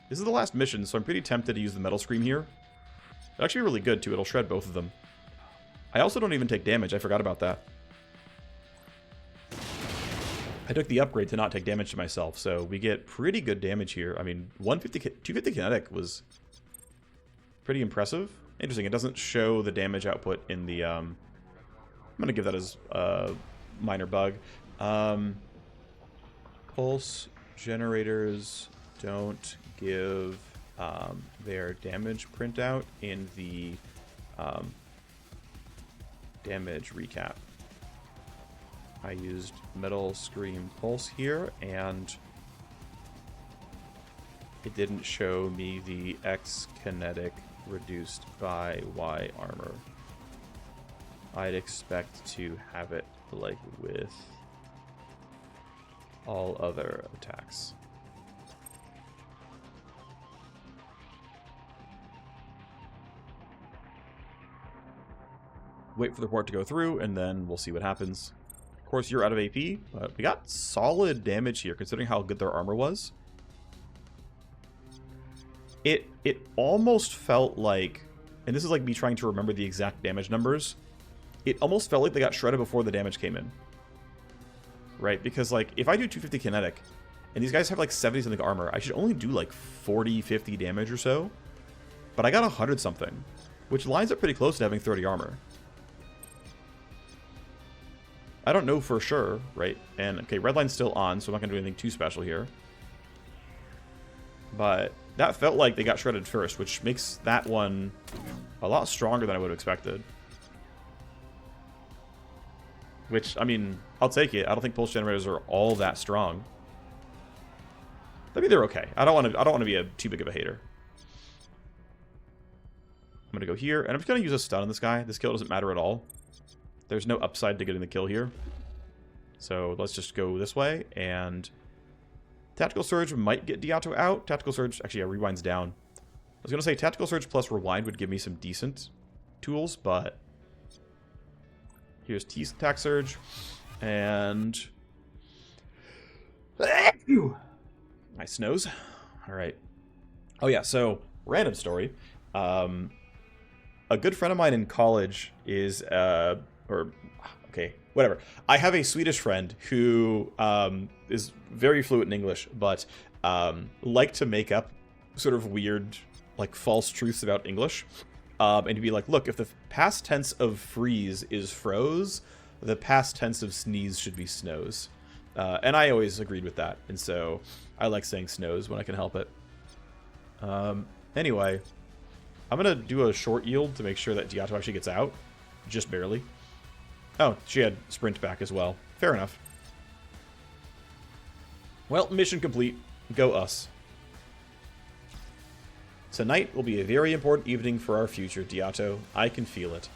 This is the last mission, so I'm pretty tempted to use the Metal Scream here. It's actually really good, too. It'll shred both of them. I also don't even take damage. I forgot about that. I took the upgrade to not take damage to myself, so we get pretty good damage here. I mean, 250 kinetic was pretty impressive. Interesting, it doesn't show the damage output in the... I'm going to give that as a minor bug. Pulse generators don't give their damage printout in the damage recap. I used Metal Scream Pulse here, and it didn't show me the X kinetic reduced by Y armor. I'd expect to have it like with all other attacks. Wait for the report to go through, and then we'll see what happens. Of course, you're out of AP, but we got solid damage here, considering how good their armor was. It almost felt like, and this is like me trying to remember the exact damage numbers, it almost felt like they got shredded before the damage came in. Right? Because, like, if I do 250 kinetic, and these guys have, like, 70-something armor, I should only do, like, 40, 50 damage or so. But I got 100-something, which lines up pretty close to having 30 armor. I don't know for sure, right? And, okay, red line's still on, so I'm not going to do anything too special here. But that felt like they got shredded first, which makes that one a lot stronger than I would have expected. Which, I mean, I'll take it. I don't think pulse generators are all that strong. I mean, they're okay. I don't want to be too big of a hater. I'm going to go here, and I'm just going to use a stun on this guy. This kill doesn't matter at all. There's no upside to getting the kill here. So let's just go this way, and Tactical Surge might get Diato out. Tactical Surge, actually, yeah, rewind's down. I was going to say Tactical Surge plus Rewind would give me some decent tools, but here's T-Tac Surge, and nice nose. All right. Oh, yeah, so random story. A good friend of mine in college is, okay, whatever. I have a Swedish friend who is very fluent in English, but like to make up sort of weird, like, false truths about English. And to be like, look, if the past tense of freeze is froze, the past tense of sneeze should be snows. And I always agreed with that. And so I like saying snows when I can help it. Anyway, I'm going to do a short yield to make sure that Diato actually gets out. Just barely. Oh, she had sprint back as well. Fair enough. Well, mission complete. Go us. Tonight will be a very important evening for our future, Diato. I can feel it.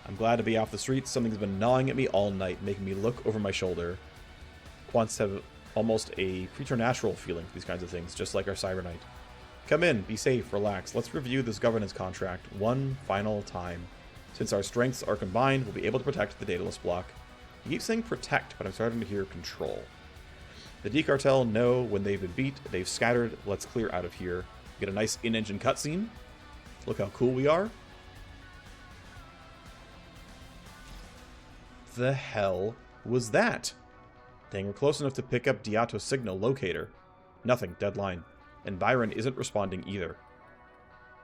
I'm glad to be off the streets. Something's been gnawing at me all night, making me look over my shoulder. Quants have almost a preternatural feeling for these kinds of things, just like our Cyber Knight. Come in, be safe, relax. Let's review this governance contract one final time. Since our strengths are combined, we'll be able to protect the Daedalus block. You keep saying protect, but I'm starting to hear control. The D-Cartel know when they've been beat, they've scattered. Let's clear out of here. Get a nice in-engine cutscene. Look how cool we are. The hell was that? Dang, we're close enough to pick up Diato's signal locator. Nothing, deadline. And Byron isn't responding either.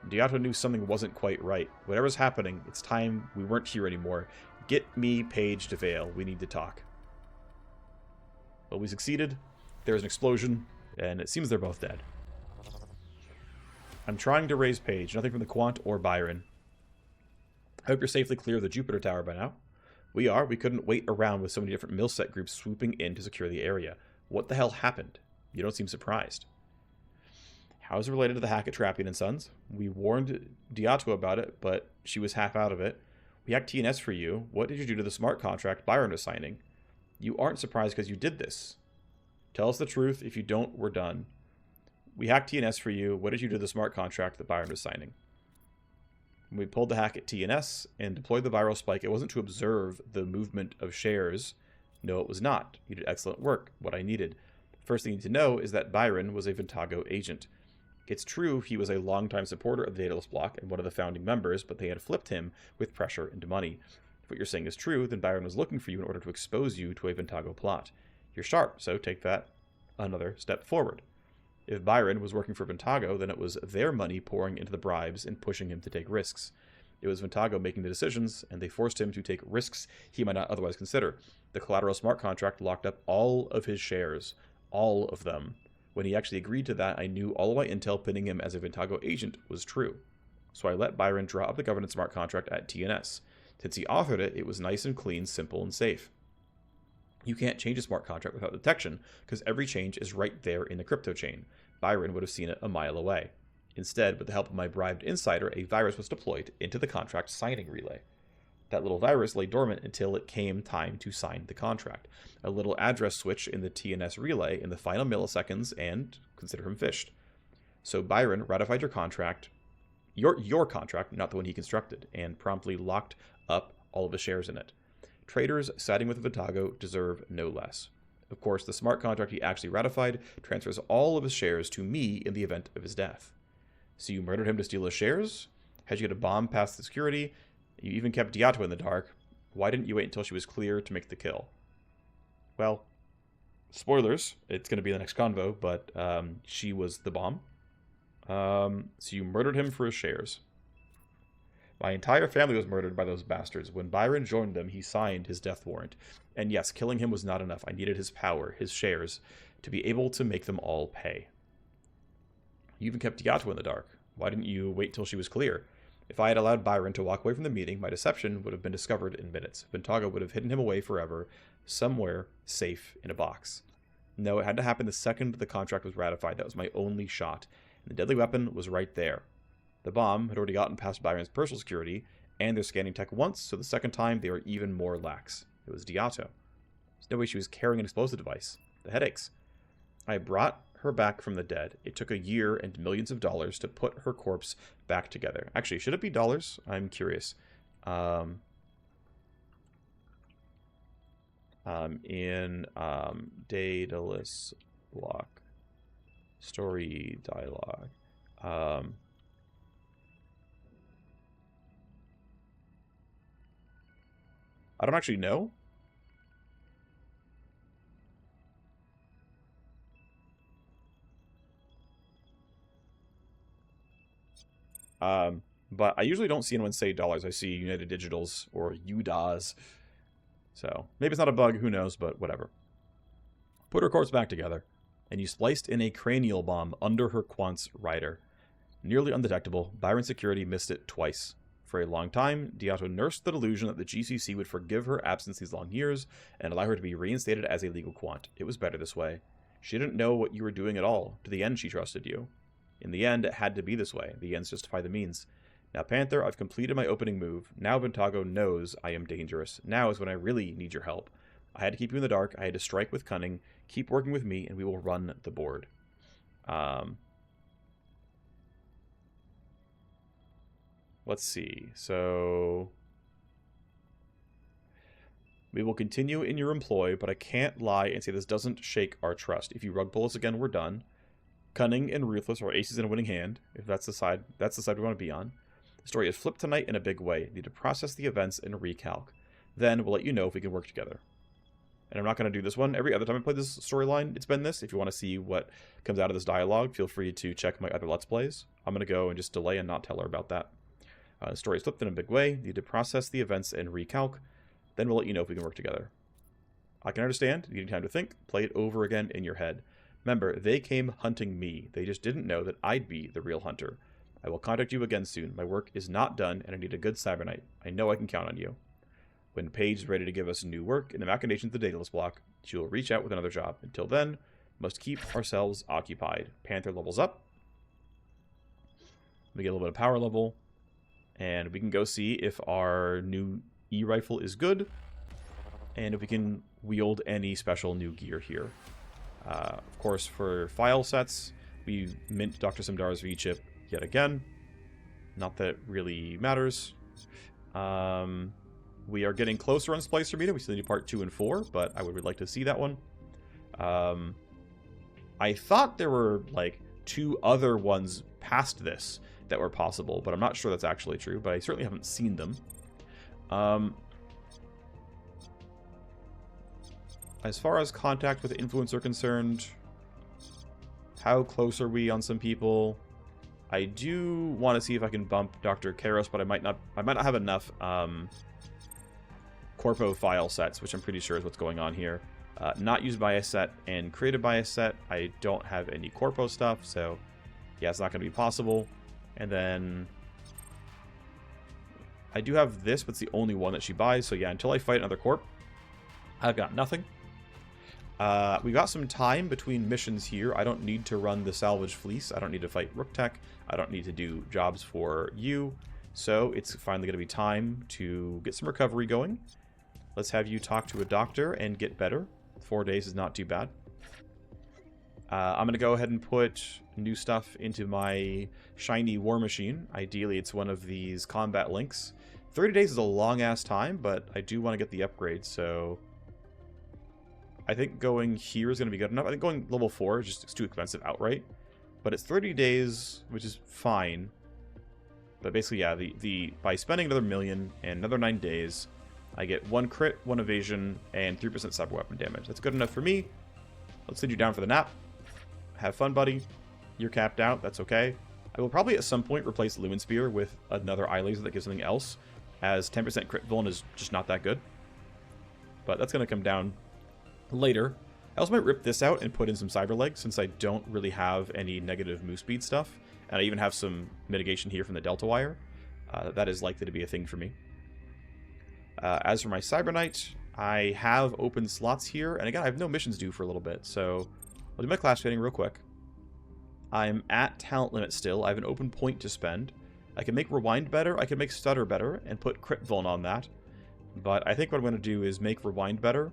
Diato knew something wasn't quite right. Whatever's happening, it's time we weren't here anymore. Get me Paige to Vale. We need to talk. Well, we succeeded. There's an explosion, and it seems they're both dead. I'm trying to raise Paige. Nothing from the Quant or Byron. I hope you're safely clear of the Jupiter Tower by now. We are. We couldn't wait around with so many different Milset groups swooping in to secure the area. What the hell happened? You don't seem surprised. How is it related to the hack at Trappian and Sons? We warned Diato about it, but she was half out of it. We hacked TNS for you. What did you do to the smart contract Byron was signing? You aren't surprised because you did this. Tell us the truth. If you don't, we're done. We hacked TNS for you. What did you do to the smart contract that Byron was signing? When we pulled the hack at TNS and deployed the viral spike, it wasn't to observe the movement of shares. No, it was not. You did excellent work. What I needed. First thing you need to know is that Byron was a Ventago agent. It's true he was a longtime supporter of the Daedalus Bloc and one of the founding members, but they had flipped him with pressure into money. If what you're saying is true, then Byron was looking for you in order to expose you to a Ventago plot. You're sharp, so take that another step forward. If Byron was working for Ventago, then it was their money pouring into the bribes and pushing him to take risks. It was Ventago making the decisions, and they forced him to take risks he might not otherwise consider. The collateral smart contract locked up all of his shares. All of them. When he actually agreed to that, I knew all of my intel pinning him as a Ventago agent was true. So I let Byron draw up the governance smart contract at TNS. Since he authored it, it was nice and clean, simple, and safe. You can't change a smart contract without detection, because every change is right there in the crypto chain. Byron would have seen it a mile away. Instead, with the help of my bribed insider, a virus was deployed into the contract signing relay. That little virus lay dormant until it came time to sign the contract. A little address switch in the TNS relay in the final milliseconds, and consider him fished. So Byron ratified your contract, your contract, not the one he constructed, and promptly locked up all of the shares in it. Traders siding with Ventago deserve no less. Of course, the smart contract he actually ratified transfers all of his shares to me in the event of his death. So you murdered him to steal his shares? Had you get a bomb past the security? You even kept Diato in the dark. Why didn't you wait until she was clear to make the kill? Well, spoilers. It's going to be the next convo, but she was the bomb. So you murdered him for his shares. My entire family was murdered by those bastards. When Byron joined them, he signed his death warrant. And yes, killing him was not enough. I needed his power, his shares, to be able to make them all pay. You even kept Diato in the dark. Why didn't you wait till she was clear? If I had allowed Byron to walk away from the meeting, my deception would have been discovered in minutes. Ventago would have hidden him away forever, somewhere safe in a box. No, it had to happen the second the contract was ratified. That was my only shot. And the deadly weapon was right there. The bomb had already gotten past Byron's personal security, and their scanning tech once, so the second time they were even more lax. It was Diato. There's no way she was carrying an explosive device. The headaches. I brought her back from the dead. It took a year and millions of dollars to put her corpse back together. Actually, should it be dollars? I'm curious. In Daedalus Bloc story dialogue. I don't actually know. But I usually don't see anyone say dollars. I see United Digitals or UDAs. So maybe it's not a bug, who knows, but whatever. Put her corpse back together, and you spliced in a cranial bomb under her Quant's rider. Nearly undetectable, Byron Security missed it twice. For a long time, Diato nursed the delusion that the GCC would forgive her absence these long years and allow her to be reinstated as a legal quant. It was better this way. She didn't know what you were doing at all. To the end, she trusted you. In the end, it had to be this way. The ends justify the means. Now, Panther, I've completed my opening move. Now Ventago knows I am dangerous. Now is when I really need your help. I had to keep you in the dark. I had to strike with cunning. Keep working with me, and we will run the board. Let's see. So we will continue in your employ, but I can't lie and say this doesn't shake our trust. If you rug pull us again, we're done. Cunning and ruthless are aces in a winning hand. If that's the side we want to be on. The story is flipped tonight in a big way. We need to process the events and recalc. Then we'll let you know if we can work together. And I'm not going to do this one. Every other time I play this storyline, it's been this. If you want to see what comes out of this dialogue, feel free to check my other Let's Plays. I'm going to go and just delay and not tell her about that. The story is flipped in a big way. We need to process the events and recalc. Then we'll let you know if we can work together. I can understand. You need time to think. Play it over again in your head. Remember, they came hunting me. They just didn't know that I'd be the real hunter. I will contact you again soon. My work is not done, and I need a good cyberknight. I know I can count on you. When Paige is ready to give us new work in the machinations of the Daedalus Bloc, she will reach out with another job. Until then, must keep ourselves occupied. Panther levels up. We get a little bit of power level. And we can go see if our new E-rifle is good. And if we can wield any special new gear here. Of course, for file sets, We mint Dr. Simdar's V-chip yet again. Not that it really matters. We are getting closer on Splicer Meter. We still need part 2 and 4, but I would really like to see that one. I thought there were, like, 2 other ones past this that were possible, but I'm not sure that's actually true, but I certainly haven't seen them. As far as contact with influence are concerned, how close are we on some people? I do want to see if I can bump Dr. Karos, but I might not have enough corpo file sets, which I'm pretty sure is what's going on here. Not used by a set and created by a set. I don't have any corpo stuff, so yeah, it's not going to be possible. And then I do have this, but it's the only one that she buys. So yeah, until I fight another corp, I've got nothing. We got some time between missions here. I don't need to run the salvage fleece. I don't need to fight Rook Tech. I don't need to do jobs for you. So it's finally going to be time to get some recovery going. Let's have you talk to a doctor and get better. 4 days is not too bad. I'm going to go ahead and put new stuff into my shiny war machine. Ideally, it's one of these combat links. 30 days is a long-ass time, but I do want to get the upgrade, so I think going here is going to be good enough. I think going level 4 is just it's too expensive outright. But it's 30 days, which is fine. But basically, yeah, by spending another million and another 9 days, I get 1 crit, 1 evasion, and 3% cyber weapon damage. That's good enough for me. Let's send you down for the nap. Have fun, buddy. You're capped out. That's okay. I will probably at some point replace Lumen Spear with another eye laser that gives something else, as 10% crit vuln is just not that good. But that's going to come down later. I also might rip this out and put in some cyber legs, since I don't really have any negative move speed stuff. And I even have some mitigation here from the Delta Wire. That is likely to be a thing for me. As for my Cyber Knight, I have open slots here. And again, I have no missions due for a little bit, so I'll do my class fitting real quick. I'm at talent limit still. I have an open point to spend. I can make Rewind better. I can make Stutter better and put Crit Vuln on that. But I think what I'm going to do is make Rewind better.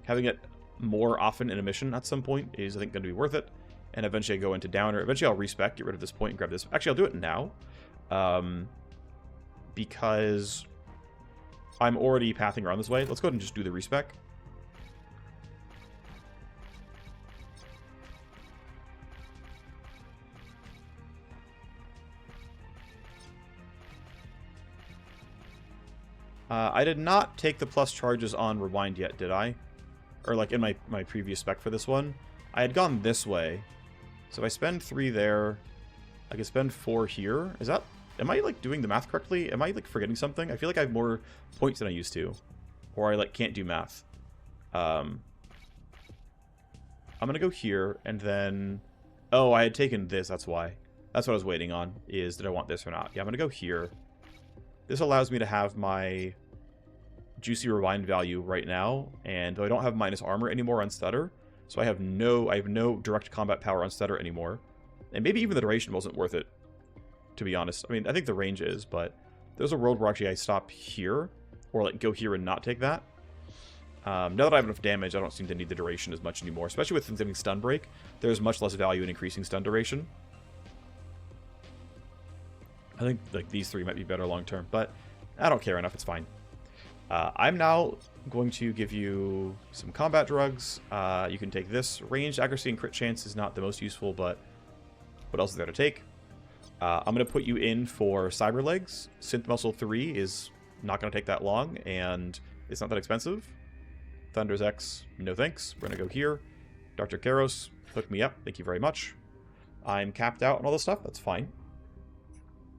Having it more often in a mission at some point is, I think, going to be worth it. And eventually I go into Downer. Eventually I'll respec, get rid of this point, and grab this. Actually, I'll do it now. Because I'm already pathing around this way. Let's go ahead and just do the respec. I did not take the plus charges on Rewind yet, did I? Or like in my previous spec for this one. I had gone this way. So if I spend 3 there, I can spend 4 here. Is that... Am I like doing the math correctly? Am I like forgetting something? I feel like I have more points than I used to. Or I like can't do math. I'm gonna go here and then... Oh, I had taken this, that's why. That's what I was waiting on, is did I want this or not? Yeah, I'm gonna go here. This allows me to have my juicy rewind value right now, and though I don't have minus armor anymore on Stutter, so I have no direct combat power on Stutter anymore. And maybe even the duration wasn't worth it, to be honest. I mean, I think the range is, but there's a world where actually I stop here, or like go here and not take that. Now that I have enough damage, I don't seem to need the duration as much anymore, especially with things having stun break. There's much less value in increasing stun duration. I think like these 3 might be better long term, but I don't care enough. It's fine. I'm now going to give you some combat drugs. You can take this. Ranged accuracy and crit chance is not the most useful, but what else is there to take? I'm going to put you in for Cyber Legs. Synth Muscle 3 is not going to take that long, and it's not that expensive. Thunder's X, no thanks. We're going to go here. Dr. Karos, hook me up. Thank you very much. I'm capped out on all this stuff. That's fine.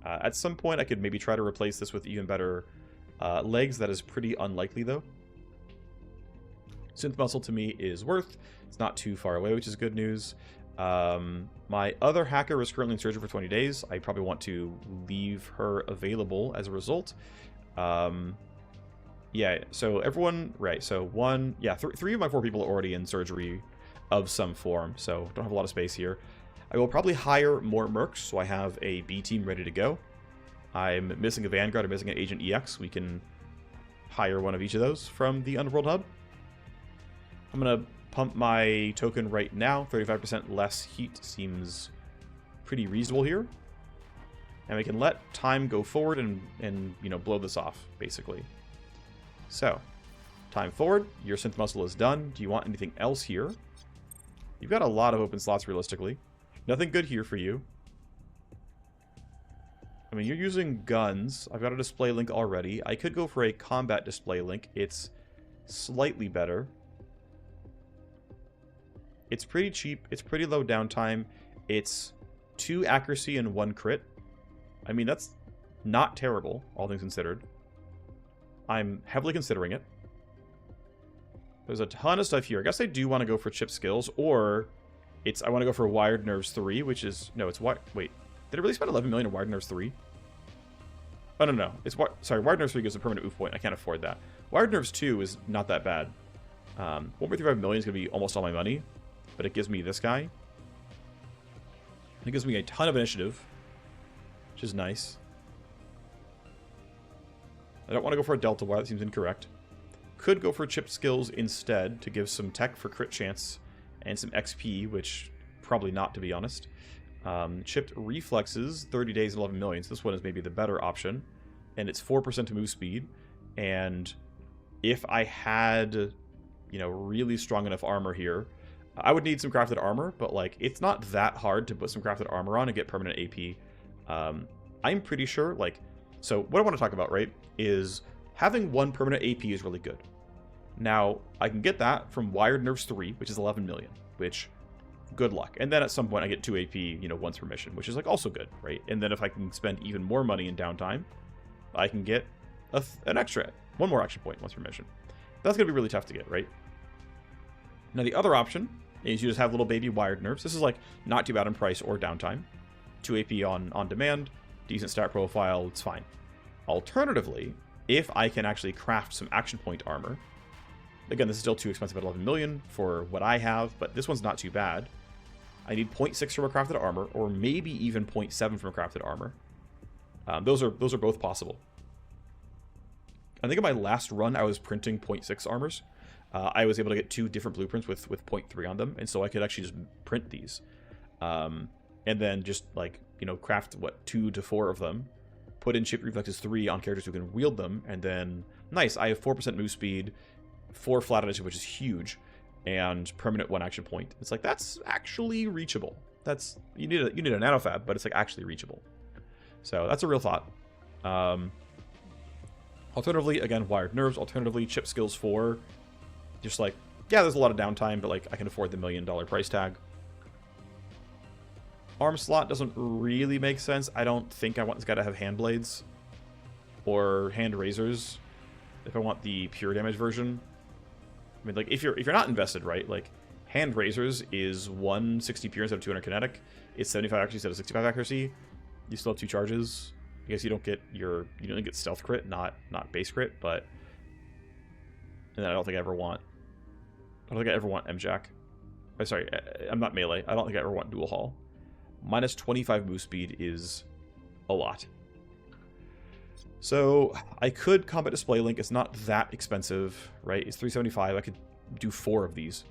At some point, I could maybe try to replace this with even better legs. That is pretty unlikely, though. Synth Muscle to me is worth. It's not too far away, which is good news. My other hacker is currently in surgery for 20 days. I probably want to leave her available as a result. Yeah, so everyone... Right, so 3 of my 4 people are already in surgery of some form, so don't have a lot of space here. I will probably hire more mercs, so I have a B team ready to go. I'm missing a Vanguard, I'm missing an Agent EX. We can hire one of each of those from the Underworld Hub. I'm going to pump my token right now. 35% less heat seems pretty reasonable here. And we can let time go forward and you know, blow this off, basically. So, time forward. Your synth muscle is done. Do you want anything else here? You've got a lot of open slots, realistically. Nothing good here for you. I mean, you're using guns. I've got a display link already. I could go for a combat display link. It's slightly better. It's pretty cheap. It's pretty low downtime. It's 2 accuracy and 1 crit. I mean, that's not terrible, all things considered. I'm heavily considering it. There's a ton of stuff here. I guess I do want to go for chip skills, or I want to go for Wired Nerves 3, which is... No, it's... Wait. Did it really spend 11 million on Wired Nerves 3? Oh, no. It's... Sorry, Wired Nerves 3 gives a permanent oof point. I can't afford that. Wired Nerves 2 is not that bad. 1.35 million is going to be almost all my money, but it gives me this guy. It gives me a ton of initiative, which is nice. I don't want to go for a Delta Wire. That seems incorrect. Could go for chip skills instead to give some tech for crit chance and some XP, which probably not, to be honest. Chipped reflexes, 30 days and 11 million. So this one is maybe the better option. And it's 4% move speed. And if I had, you know, really strong enough armor here, I would need some crafted armor, but like it's not that hard to put some crafted armor on and get permanent AP. I'm pretty sure, like, so what I want to talk about, right, is having 1 permanent AP is really good. Now, I can get that from Wired Nerves 3, which is 11 million, which, good luck. And then at some point I get 2 AP, you know, once per mission, which is like also good, right? And then if I can spend even more money in downtime, I can get an extra, 1 more action point once per mission. That's going to be really tough to get, right? Now, the other option is you just have little baby Wired Nerves. This is like not too bad in price or downtime. 2 AP on demand, decent stat profile, it's fine. Alternatively, if I can actually craft some action point armor, again, this is still too expensive at 11 million for what I have, but this one's not too bad. I need 0.6 from a crafted armor, or maybe even 0.7 from a crafted armor. Those are both possible. I think in my last run, I was printing 0.6 armors. I was able to get 2 different blueprints with 0.3 on them, and so I could actually just print these. And then just, like, you know, craft, what, 2 to 4 of them. Put in Chip Reflexes 3 on characters who can wield them, and then, nice, I have 4% move speed, 4 flat initiative, which is huge, and permanent 1 action point. It's like, that's actually reachable. That's, you need a nanofab, but it's, like, actually reachable. So, that's a real thought. Alternatively, again, Wired Nerves. Alternatively, Chip Skills 4. Just like, yeah, there's a lot of downtime, but, like, I can afford the $1 million price tag. Arm slot doesn't really make sense. I don't think I want this guy to have hand blades or hand razors if I want the pure damage version. I mean, like, if you're not invested, right? Like, hand razors is 160 pure instead of 200 kinetic. It's 75 accuracy instead of 65 accuracy. You still have 2 charges. I guess you don't get stealth crit, not base crit, but and then I don't think I ever want MJack. Oh, sorry, I'm not melee. I don't think I ever want dual haul. Minus 25 move speed is a lot. So I could combat display link. It's not that expensive, right? It's 375. I could do 4 of these.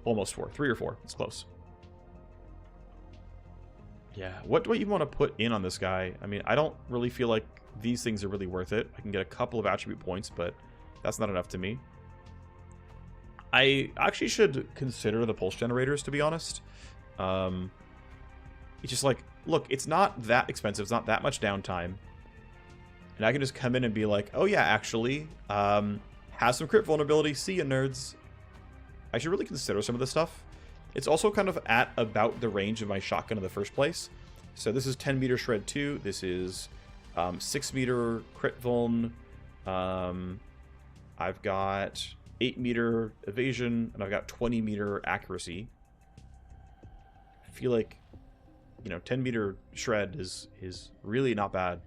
Almost 4. 3 or 4. It's close. Yeah. What do I even want to put in on this guy? I mean, I don't really feel like these things are really worth it. I can get a couple of attribute points, but that's not enough to me. I actually should consider the pulse generators, to be honest. It's just like, look, it's not that expensive. It's not that much downtime. And I can just come in and be like, oh yeah, actually, has some crit vulnerability. See ya, nerds. I should really consider some of this stuff. It's also kind of at about the range of my shotgun in the first place. So this is 10 meter shred 2. This is 6 meter crit vuln. I've got 8 meter evasion, and I've got 20 meter accuracy. I feel like, you know, 10 meter shred is really not bad.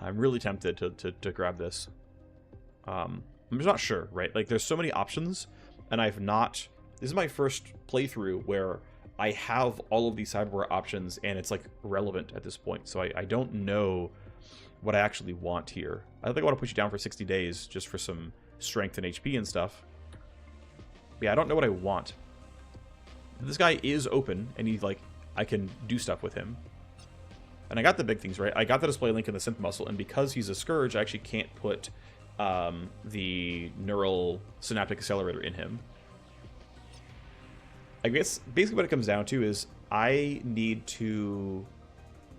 I'm really tempted to grab this. I'm just not sure, right? Like, there's so many options, and I've not... This is my first playthrough where I have all of these cyberware options, and it's, like, relevant at this point. So I don't know what I actually want here. I think I want to push you down for 60 days just for some strength and HP and stuff. But yeah, I don't know what I want. This guy is open, and he's like, I can do stuff with him. And I got the big things, right? I got the display link and the synth muscle, and because he's a Scourge, I actually can't put the neural synaptic accelerator in him. I guess basically what it comes down to is I need to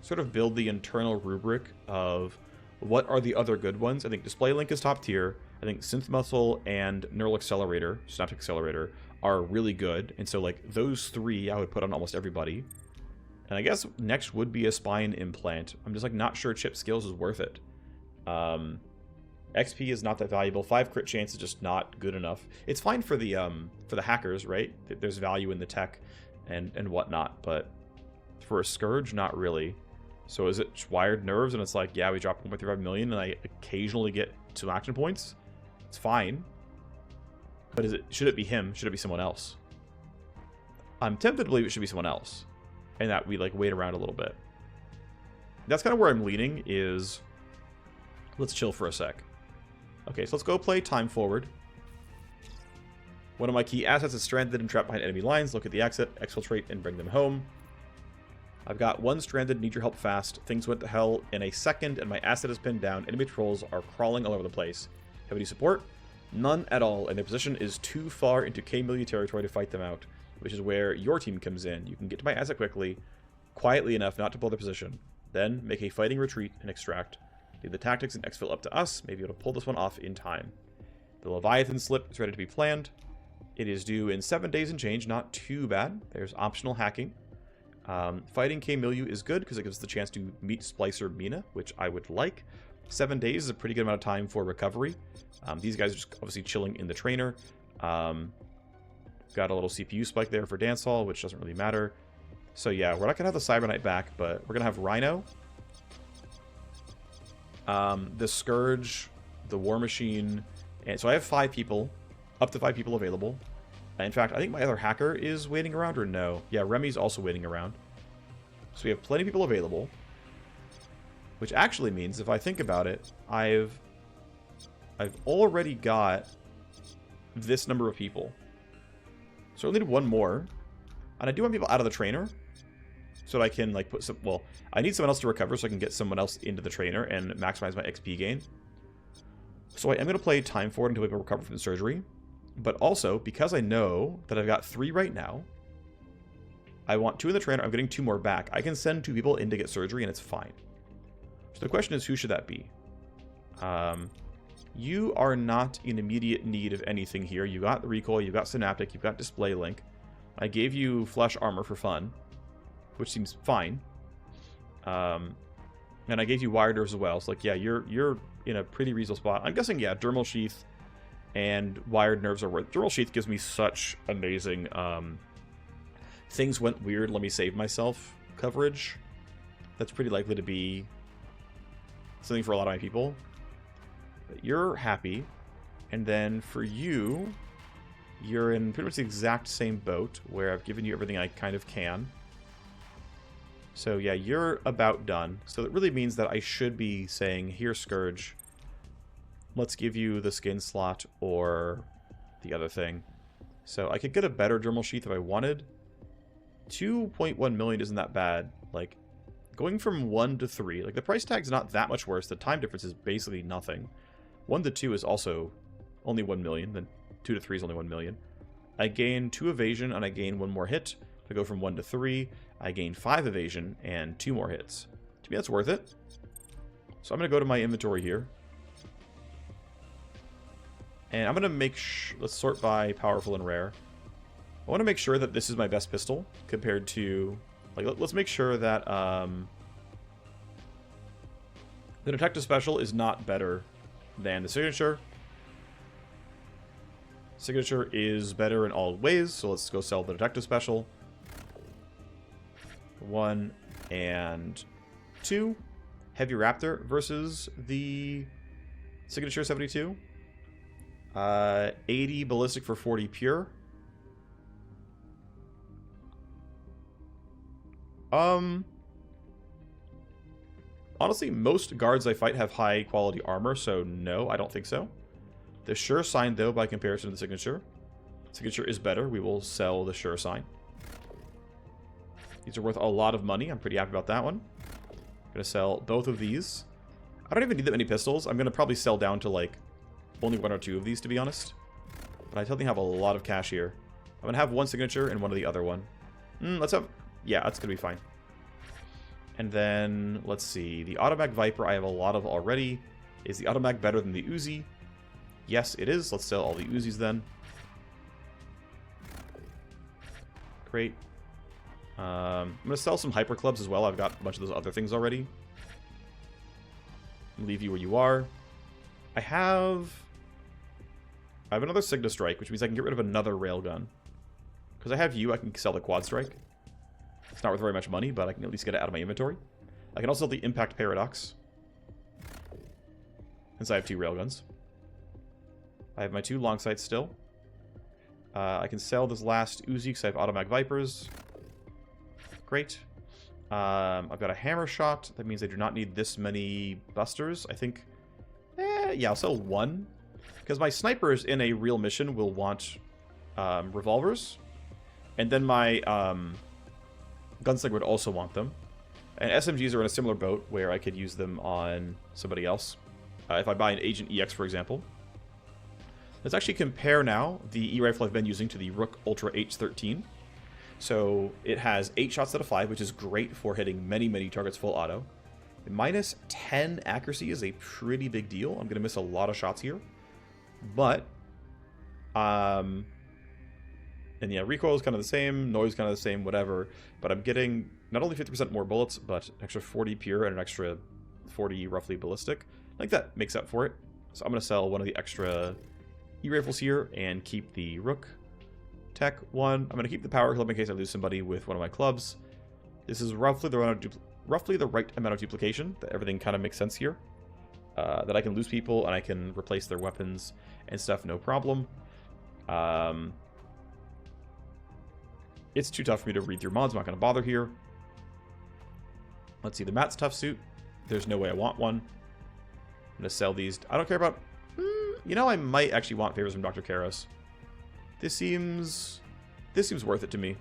sort of build the internal rubric of what are the other good ones. I think display link is top tier. I think synth muscle and neural accelerator, synaptic accelerator, are really good. And so like those three I would put on almost everybody. And I guess next would be a spine implant. I'm just like not sure chip skills is worth it. XP is not that valuable. 5 crit chance is just not good enough. It's fine for the hackers, right? There's value in the tech and whatnot, but for a Scourge, not really. So is it wired nerves? And it's like, yeah, we drop 1.35 million, and I occasionally get 2 action points. It's fine, but should it be him? Should it be someone else? I'm tempted to believe it should be someone else, and that we like wait around a little bit. That's kind of where I'm leaning. Is let's chill for a sec. Okay, so let's go play time forward. One of my key assets is stranded and trapped behind enemy lines. Look at the exit, exfiltrate, and bring them home. I've got 1 stranded, need your help fast. Things went to hell in a second, and my asset is pinned down. Enemy trolls are crawling all over the place. Have any support? None at all, and their position is too far into K-Millia territory to fight them out, which is where your team comes in. You can get to my asset quietly enough not to blow their position. Then, make a fighting retreat and extract. Leave the tactics and exfil up to us. Maybe able to pull this one off in time. The Leviathan slip is ready to be planned. It is due in 7 days and change, not too bad. There's optional hacking. Fighting K-Millia is good because it gives us the chance to meet Splicer Mina, which I would like. 7 days is a pretty good amount of time for recovery. These guys are just obviously chilling in the trainer. Got a little CPU spike there for Dance Hall, which doesn't really matter. So yeah, we're not going to have the Cyber Knight back, but we're going to have Rhino. The Scourge, the War Machine, and so I have 5 people, up to 5 people available. In fact, I think my other hacker is waiting around, or no? Yeah, Remy's also waiting around. So we have plenty of people available, which actually means, if I think about it, I've already got this number of people. So I only need 1 more, and I do want people out of the trainer, so that I can like put some. Well, I need someone else to recover, so I can get someone else into the trainer and maximize my XP gain. So I am going to play time forward until we can recover from the surgery. But also, because I know that I've got 3 right now, I want 2 in the trainer. I'm getting 2 more back. I can send 2 people in to get surgery, and it's fine. So the question is, who should that be? You are not in immediate need of anything here. You got the recoil, you got synaptic, you've got display link. I gave you flesh armor for fun, which seems fine. And I gave you wired nerves as well. So like, yeah, you're in a pretty reasonable spot. I'm guessing, yeah, dermal sheath and wired nerves are worth. Dermal sheath gives me such amazing things went weird, let me save myself coverage. That's pretty likely to be something for a lot of my people. But you're happy. And then for you, you're in pretty much the exact same boat where I've given you everything I kind of can. So yeah, you're about done. So that really means that I should be saying, here, Scourge, let's give you the skin slot or the other thing. So I could get a better dermal sheath if I wanted. 2.1 million isn't that bad. Like, going from 1 to 3, like the price tag's not that much worse. The time difference is basically nothing. 1 to 2 is also only 1 million. Then 2 to 3 is only 1 million. I gain 2 evasion and I gain 1 more hit. To go from 1 to 3, I gain 5 evasion and 2 more hits. To me, that's worth it. So I'm going to go to my inventory here. And I'm going to make let's sort by powerful and rare. I want to make sure that this is my best pistol compared to, like, let's make sure that the detective special is not better than the signature. Signature is better in all ways, so let's go sell the detective special. 1 and 2. Heavy Raptor versus the Signature 72. 80 ballistic for 40 pure. Honestly, most guards I fight have high quality armor, so no, I don't think so. The Sure Sign, though, by comparison to the Signature, signature is better, we will sell the sure sign. These are worth a lot of money. I'm pretty happy about that one. I'm going to sell both of these. I don't even need that many pistols. I'm going to probably sell down to, like, only 1 or 2 of these, to be honest. But I totally have a lot of cash here. I'm going to have one signature and one of the other one. Let's have... Yeah, that's going to be fine. And then, let's see. The Automag Viper I have a lot of already. Is the Automag better than the Uzi? Yes, it is. Let's sell all the Uzis then. Great. I'm going to sell some Hyper Clubs as well. I've got a bunch of those other things already. Leave you where you are. I have another Signa Strike, which means I can get rid of another Railgun. Because I have you, I can sell the Quad Strike. It's not worth very much money, but I can at least get it out of my inventory. I can also sell the Impact Paradox. Since I have 2 Railguns. I have my 2 long sights still. I can sell this last Uzi because I have Automag Vipers. Great. I've got a Hammer Shot. That means I do not need this many Busters. I think... yeah, I'll sell 1. Because my snipers in a real mission will want revolvers. And then my Gunslinger would also want them. And SMGs are in a similar boat where I could use them on somebody else. If I buy an Agent EX, for example. Let's actually compare now the E-Rifle I've been using to the Rook Ultra H13. So it has 8 shots out of 5, which is great for hitting many, many targets full auto. Minus 10 accuracy is a pretty big deal. I'm going to miss a lot of shots here. But, and yeah, recoil is kind of the same, noise kind of the same, whatever. But I'm getting not only 50% more bullets, but an extra 40 pure and an extra 40 roughly ballistic. I think that makes up for it. So I'm going to sell one of the extra E-Rifles here and keep the Rook Tech 1. I'm going to keep the Power Club in case I lose somebody with one of my clubs. This is roughly the right amount of duplication, that everything kind of makes sense here. That I can lose people and I can replace their weapons and stuff, no problem. It's too tough for me to read through mods, I'm not going to bother here. Let's see, the Matt's Tough Suit. There's no way I want one. I'm going to sell these. I don't care about... you know, I might actually want favors from Dr. Karos. This seems worth it to me.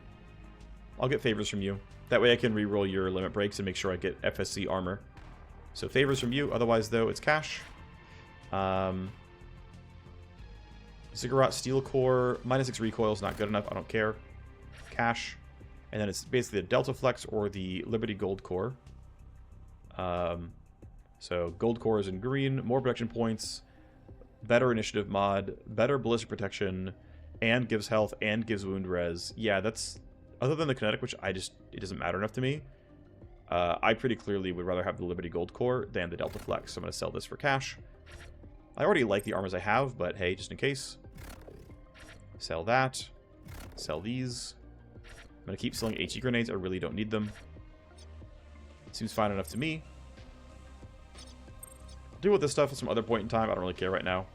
I'll get favors from you. That way I can reroll your limit breaks and make sure I get FSC armor. So favors from you. Otherwise, though, it's cash. Ziggurat Steel Core. -6 recoil is not good enough. I don't care. Cash. And then it's basically the Delta Flex or the Liberty Gold Core. So Gold Core is in green. More protection points. Better initiative mod. Better ballistic protection. And gives health and gives wound res. Yeah, that's... Other than the kinetic, which it doesn't matter enough to me. I pretty clearly would rather have the Liberty Gold Core than the Delta Flex. So I'm going to sell this for cash. I already like the armors I have, but hey, just in case. Sell that. Sell these. I'm going to keep selling HE grenades. I really don't need them. Seems fine enough to me. Deal with this stuff at some other point in time. I don't really care right now.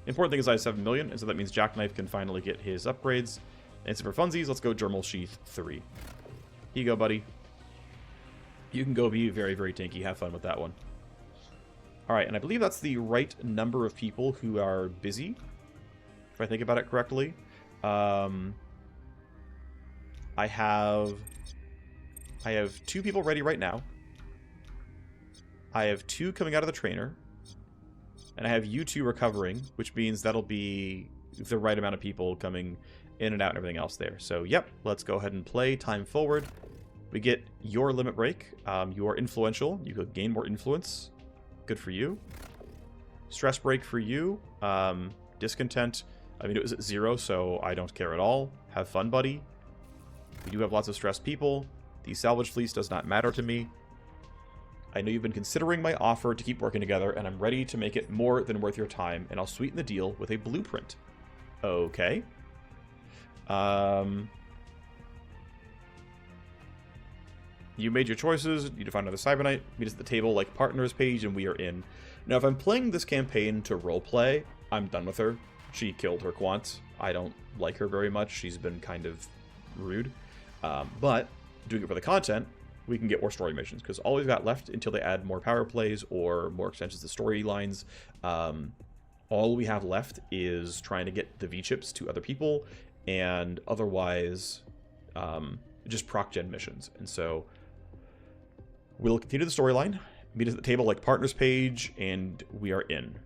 Important thing is I have 7 million, and so that means Jackknife can finally get his upgrades. And so for funsies, let's go Dermal Sheath 3. Here you go, buddy. You can go be very, very tanky. Have fun with that one. Alright, and I believe that's the right number of people who are busy, if I think about it correctly. I have 2 people ready right now. I have 2 coming out of the trainer. And I have you 2 recovering, which means that'll be the right amount of people coming in and out and everything else there. So, yep, let's go ahead and play time forward. We get your limit break. You are influential. You could gain more influence. Good for you. Stress break for you. Discontent. I mean, it was at 0, so I don't care at all. Have fun, buddy. We do have lots of stressed people. The salvage fleece does not matter to me. I know you've been considering my offer to keep working together, and I'm ready to make it more than worth your time, and I'll sweeten the deal with a blueprint. Okay. You made your choices. You defined another Cybernite. Meet us at the table like partners, Paige, and we are in. Now, if I'm playing this campaign to roleplay, I'm done with her. She killed her quant. I don't like her very much. She's been kind of rude. But doing it for the content, we can get more story missions, because all we've got left until they add more power plays or more extensions to storylines All we have left is trying to get the V-chips to other people, and otherwise just proc gen missions. And so we'll continue the storyline, meet us at the table like partners Paige, and we are in.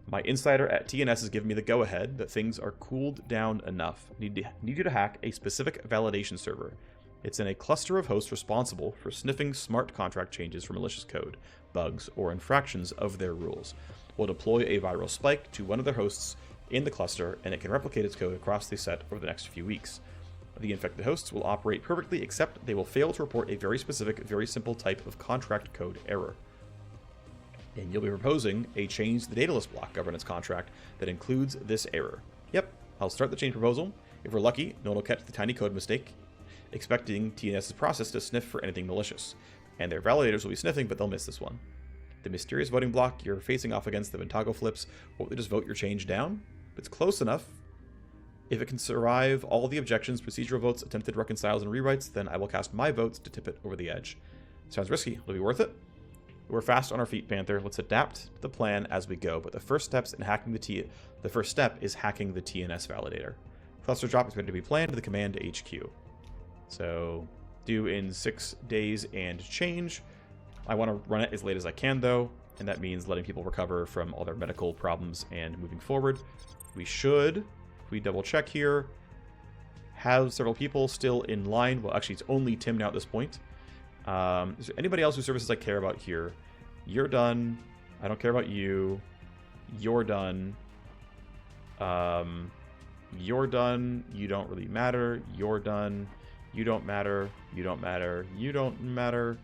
My insider at TNS has given me the go-ahead that things are cooled down enough. Need you to hack a specific validation server. It's in a cluster of hosts responsible for sniffing smart contract changes for malicious code, bugs, or infractions of their rules. We'll deploy a viral spike to one of their hosts in the cluster, and it can replicate its code across the set over the next few weeks. The infected hosts will operate perfectly, except they will fail to report a very specific, very simple type of contract code error. And you'll be proposing a change to the Daedalus block governance contract that includes this error. Yep, I'll start the change proposal. If we're lucky, no one will catch the tiny code mistake, expecting TNS's process to sniff for anything malicious. And their validators will be sniffing, but they'll miss this one. The mysterious voting block you're facing off against the Ventago flips won't just vote your change down. If it's close enough, if it can survive all the objections, procedural votes, attempted reconciles, and rewrites, then I will cast my votes to tip it over the edge. Sounds risky. Will it be worth it? We're fast on our feet, Panther. Let's adapt the plan as we go. But the first step is hacking the TNS validator. Cluster drop is ready to be planned to the command HQ. So due in 6 days and change. I want to run it as late as I can, though, and that means letting people recover from all their medical problems and moving forward. We should, if we double check here, have several people still in line. Well, actually, it's only Tim now at this point. Is there anybody else whose services I care about here? You're done. I don't care about you. You're done. You're done. You don't really matter. You're done. You don't matter. You don't matter. You don't matter.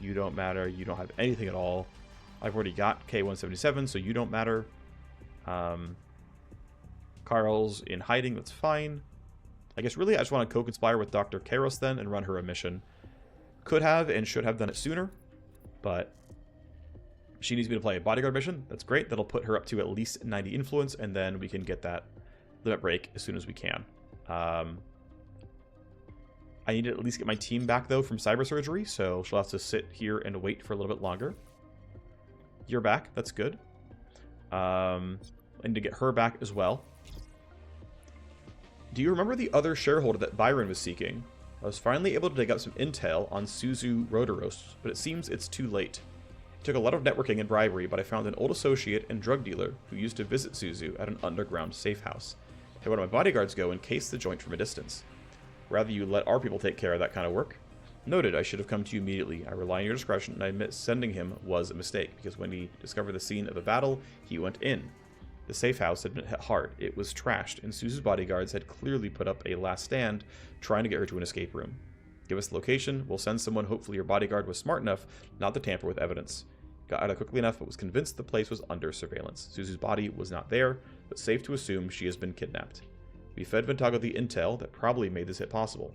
You don't matter. You don't have anything at all. I've already got K177, so you don't matter. Carl's in hiding. That's fine. I guess really I just want to co-conspire with Dr. Kairos then and run her a mission. Could have and should have done it sooner, but she needs me to play a Bodyguard mission. That's great. That'll put her up to at least 90 influence, and then we can get that limit break as soon as we can. I need to at least get my team back, though, from cyber surgery, so she'll have to sit here and wait for a little bit longer. You're back. That's good. I need to get her back as well. Do you remember the other shareholder that Byron was seeking? I was finally able to dig up some intel on Suzu Roderos, but it seems it's too late. It took a lot of networking and bribery, but I found an old associate and drug dealer who used to visit Suzu at an underground safe house. Had one of my bodyguards go and case the joint from a distance. Rather you let our people take care of that kind of work. Noted, I should have come to you immediately. I rely on your discretion, and I admit sending him was a mistake, because when he discovered the scene of a battle, he went in. The safe house had been hit hard. It was trashed, and Suzu's bodyguards had clearly put up a last stand, trying to get her to an escape room. Give us the location. We'll send someone. Hopefully your bodyguard was smart enough not to tamper with evidence. Got out of quickly enough, but was convinced the place was under surveillance. Suzu's body was not there, but safe to assume she has been kidnapped. We fed Ventago the intel that probably made this hit possible.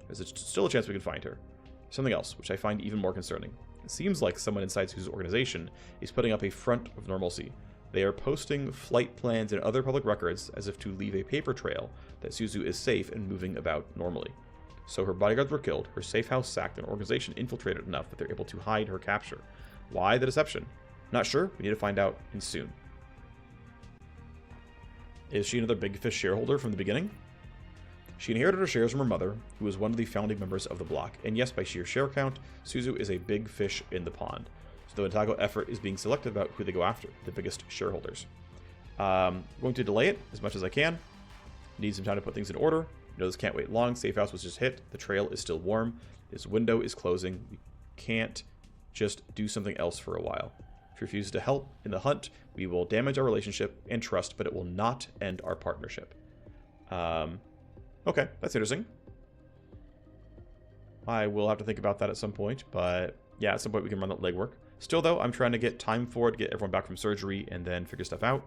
There's still a chance we can find her. Something else, which I find even more concerning. It seems like someone inside Suzu's organization is putting up a front of normalcy. They are posting flight plans and other public records as if to leave a paper trail that Suzu is safe and moving about normally. So her bodyguards were killed, her safe house sacked, and an organization infiltrated enough that they're able to hide her capture. Why the deception? Not sure. We need to find out, and soon. Is she another Big Fish shareholder from the beginning? She inherited her shares from her mother, who was one of the founding members of the Bloc, and yes, by sheer share count, Suzu is a big fish in the pond. So the Ventago effort is being selective about who they go after, the biggest shareholders. Going to delay it as much as I can. Need some time to put things in order. This can't wait long. Safe house was just hit. The trail is still warm. This window is closing. We can't just do something else for a while. If you refuse to help in the hunt, we will damage our relationship and trust, but it will not end our partnership. Okay, that's interesting. I will have to think about that at some point, but yeah, at some point we can run that legwork. Still, though, I'm trying to get time forward, get everyone back from surgery, and then figure stuff out.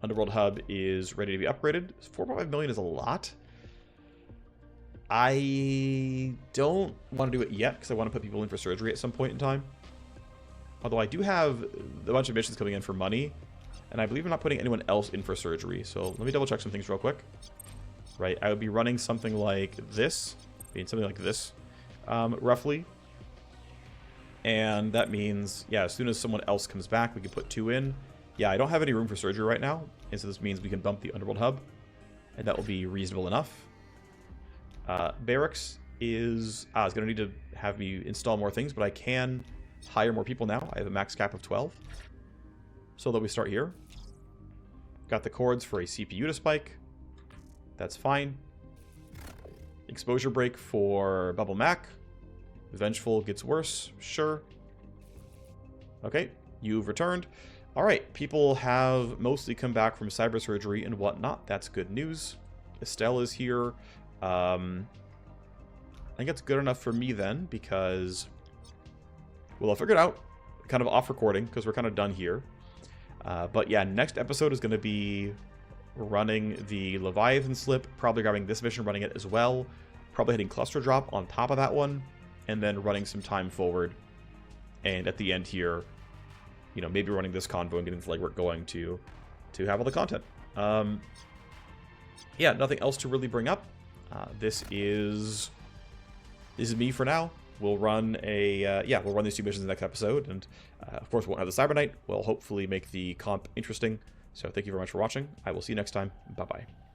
Underworld Hub is ready to be upgraded. 4.5 million is a lot. I don't want to do it yet, because I want to put people in for surgery at some point in time. Although I do have a bunch of missions coming in for money, and I believe I'm not putting anyone else in for surgery. So let me double check some things real quick. Right, I would be running something like this, roughly. And that means, yeah, as soon as someone else comes back, we can put 2 in. Yeah, I don't have any room for surgery right now, and so this means we can bump the Underworld Hub, and that will be reasonable enough. Barracks is going to need to have me install more things, but I can hire more people now. I have a max cap of 12. So that we start here. Got the cords for a CPU to spike. That's fine. Exposure break for Bubble Mac. Vengeful gets worse. Sure. Okay, you've returned. Alright, people have mostly come back from cyber surgery and whatnot. That's good news. Estelle is here. I think it's good enough for me then, because... well, I'll figure it out. Kind of off recording, because we're kind of done here. But yeah, next episode is going to be running the Leviathan slip, probably grabbing this mission, running it as well, probably hitting cluster drop on top of that one, and then running some time forward. And at the end here, you know, maybe running this convo and getting this legwork going to have all the content. Yeah, nothing else to really bring up. This is me for now. We'll run we'll run these 2 missions in the next episode, and of course we won't have the Cyber Knight. We'll hopefully make the comp interesting. So thank you very much for watching. I will see you next time. Bye-bye.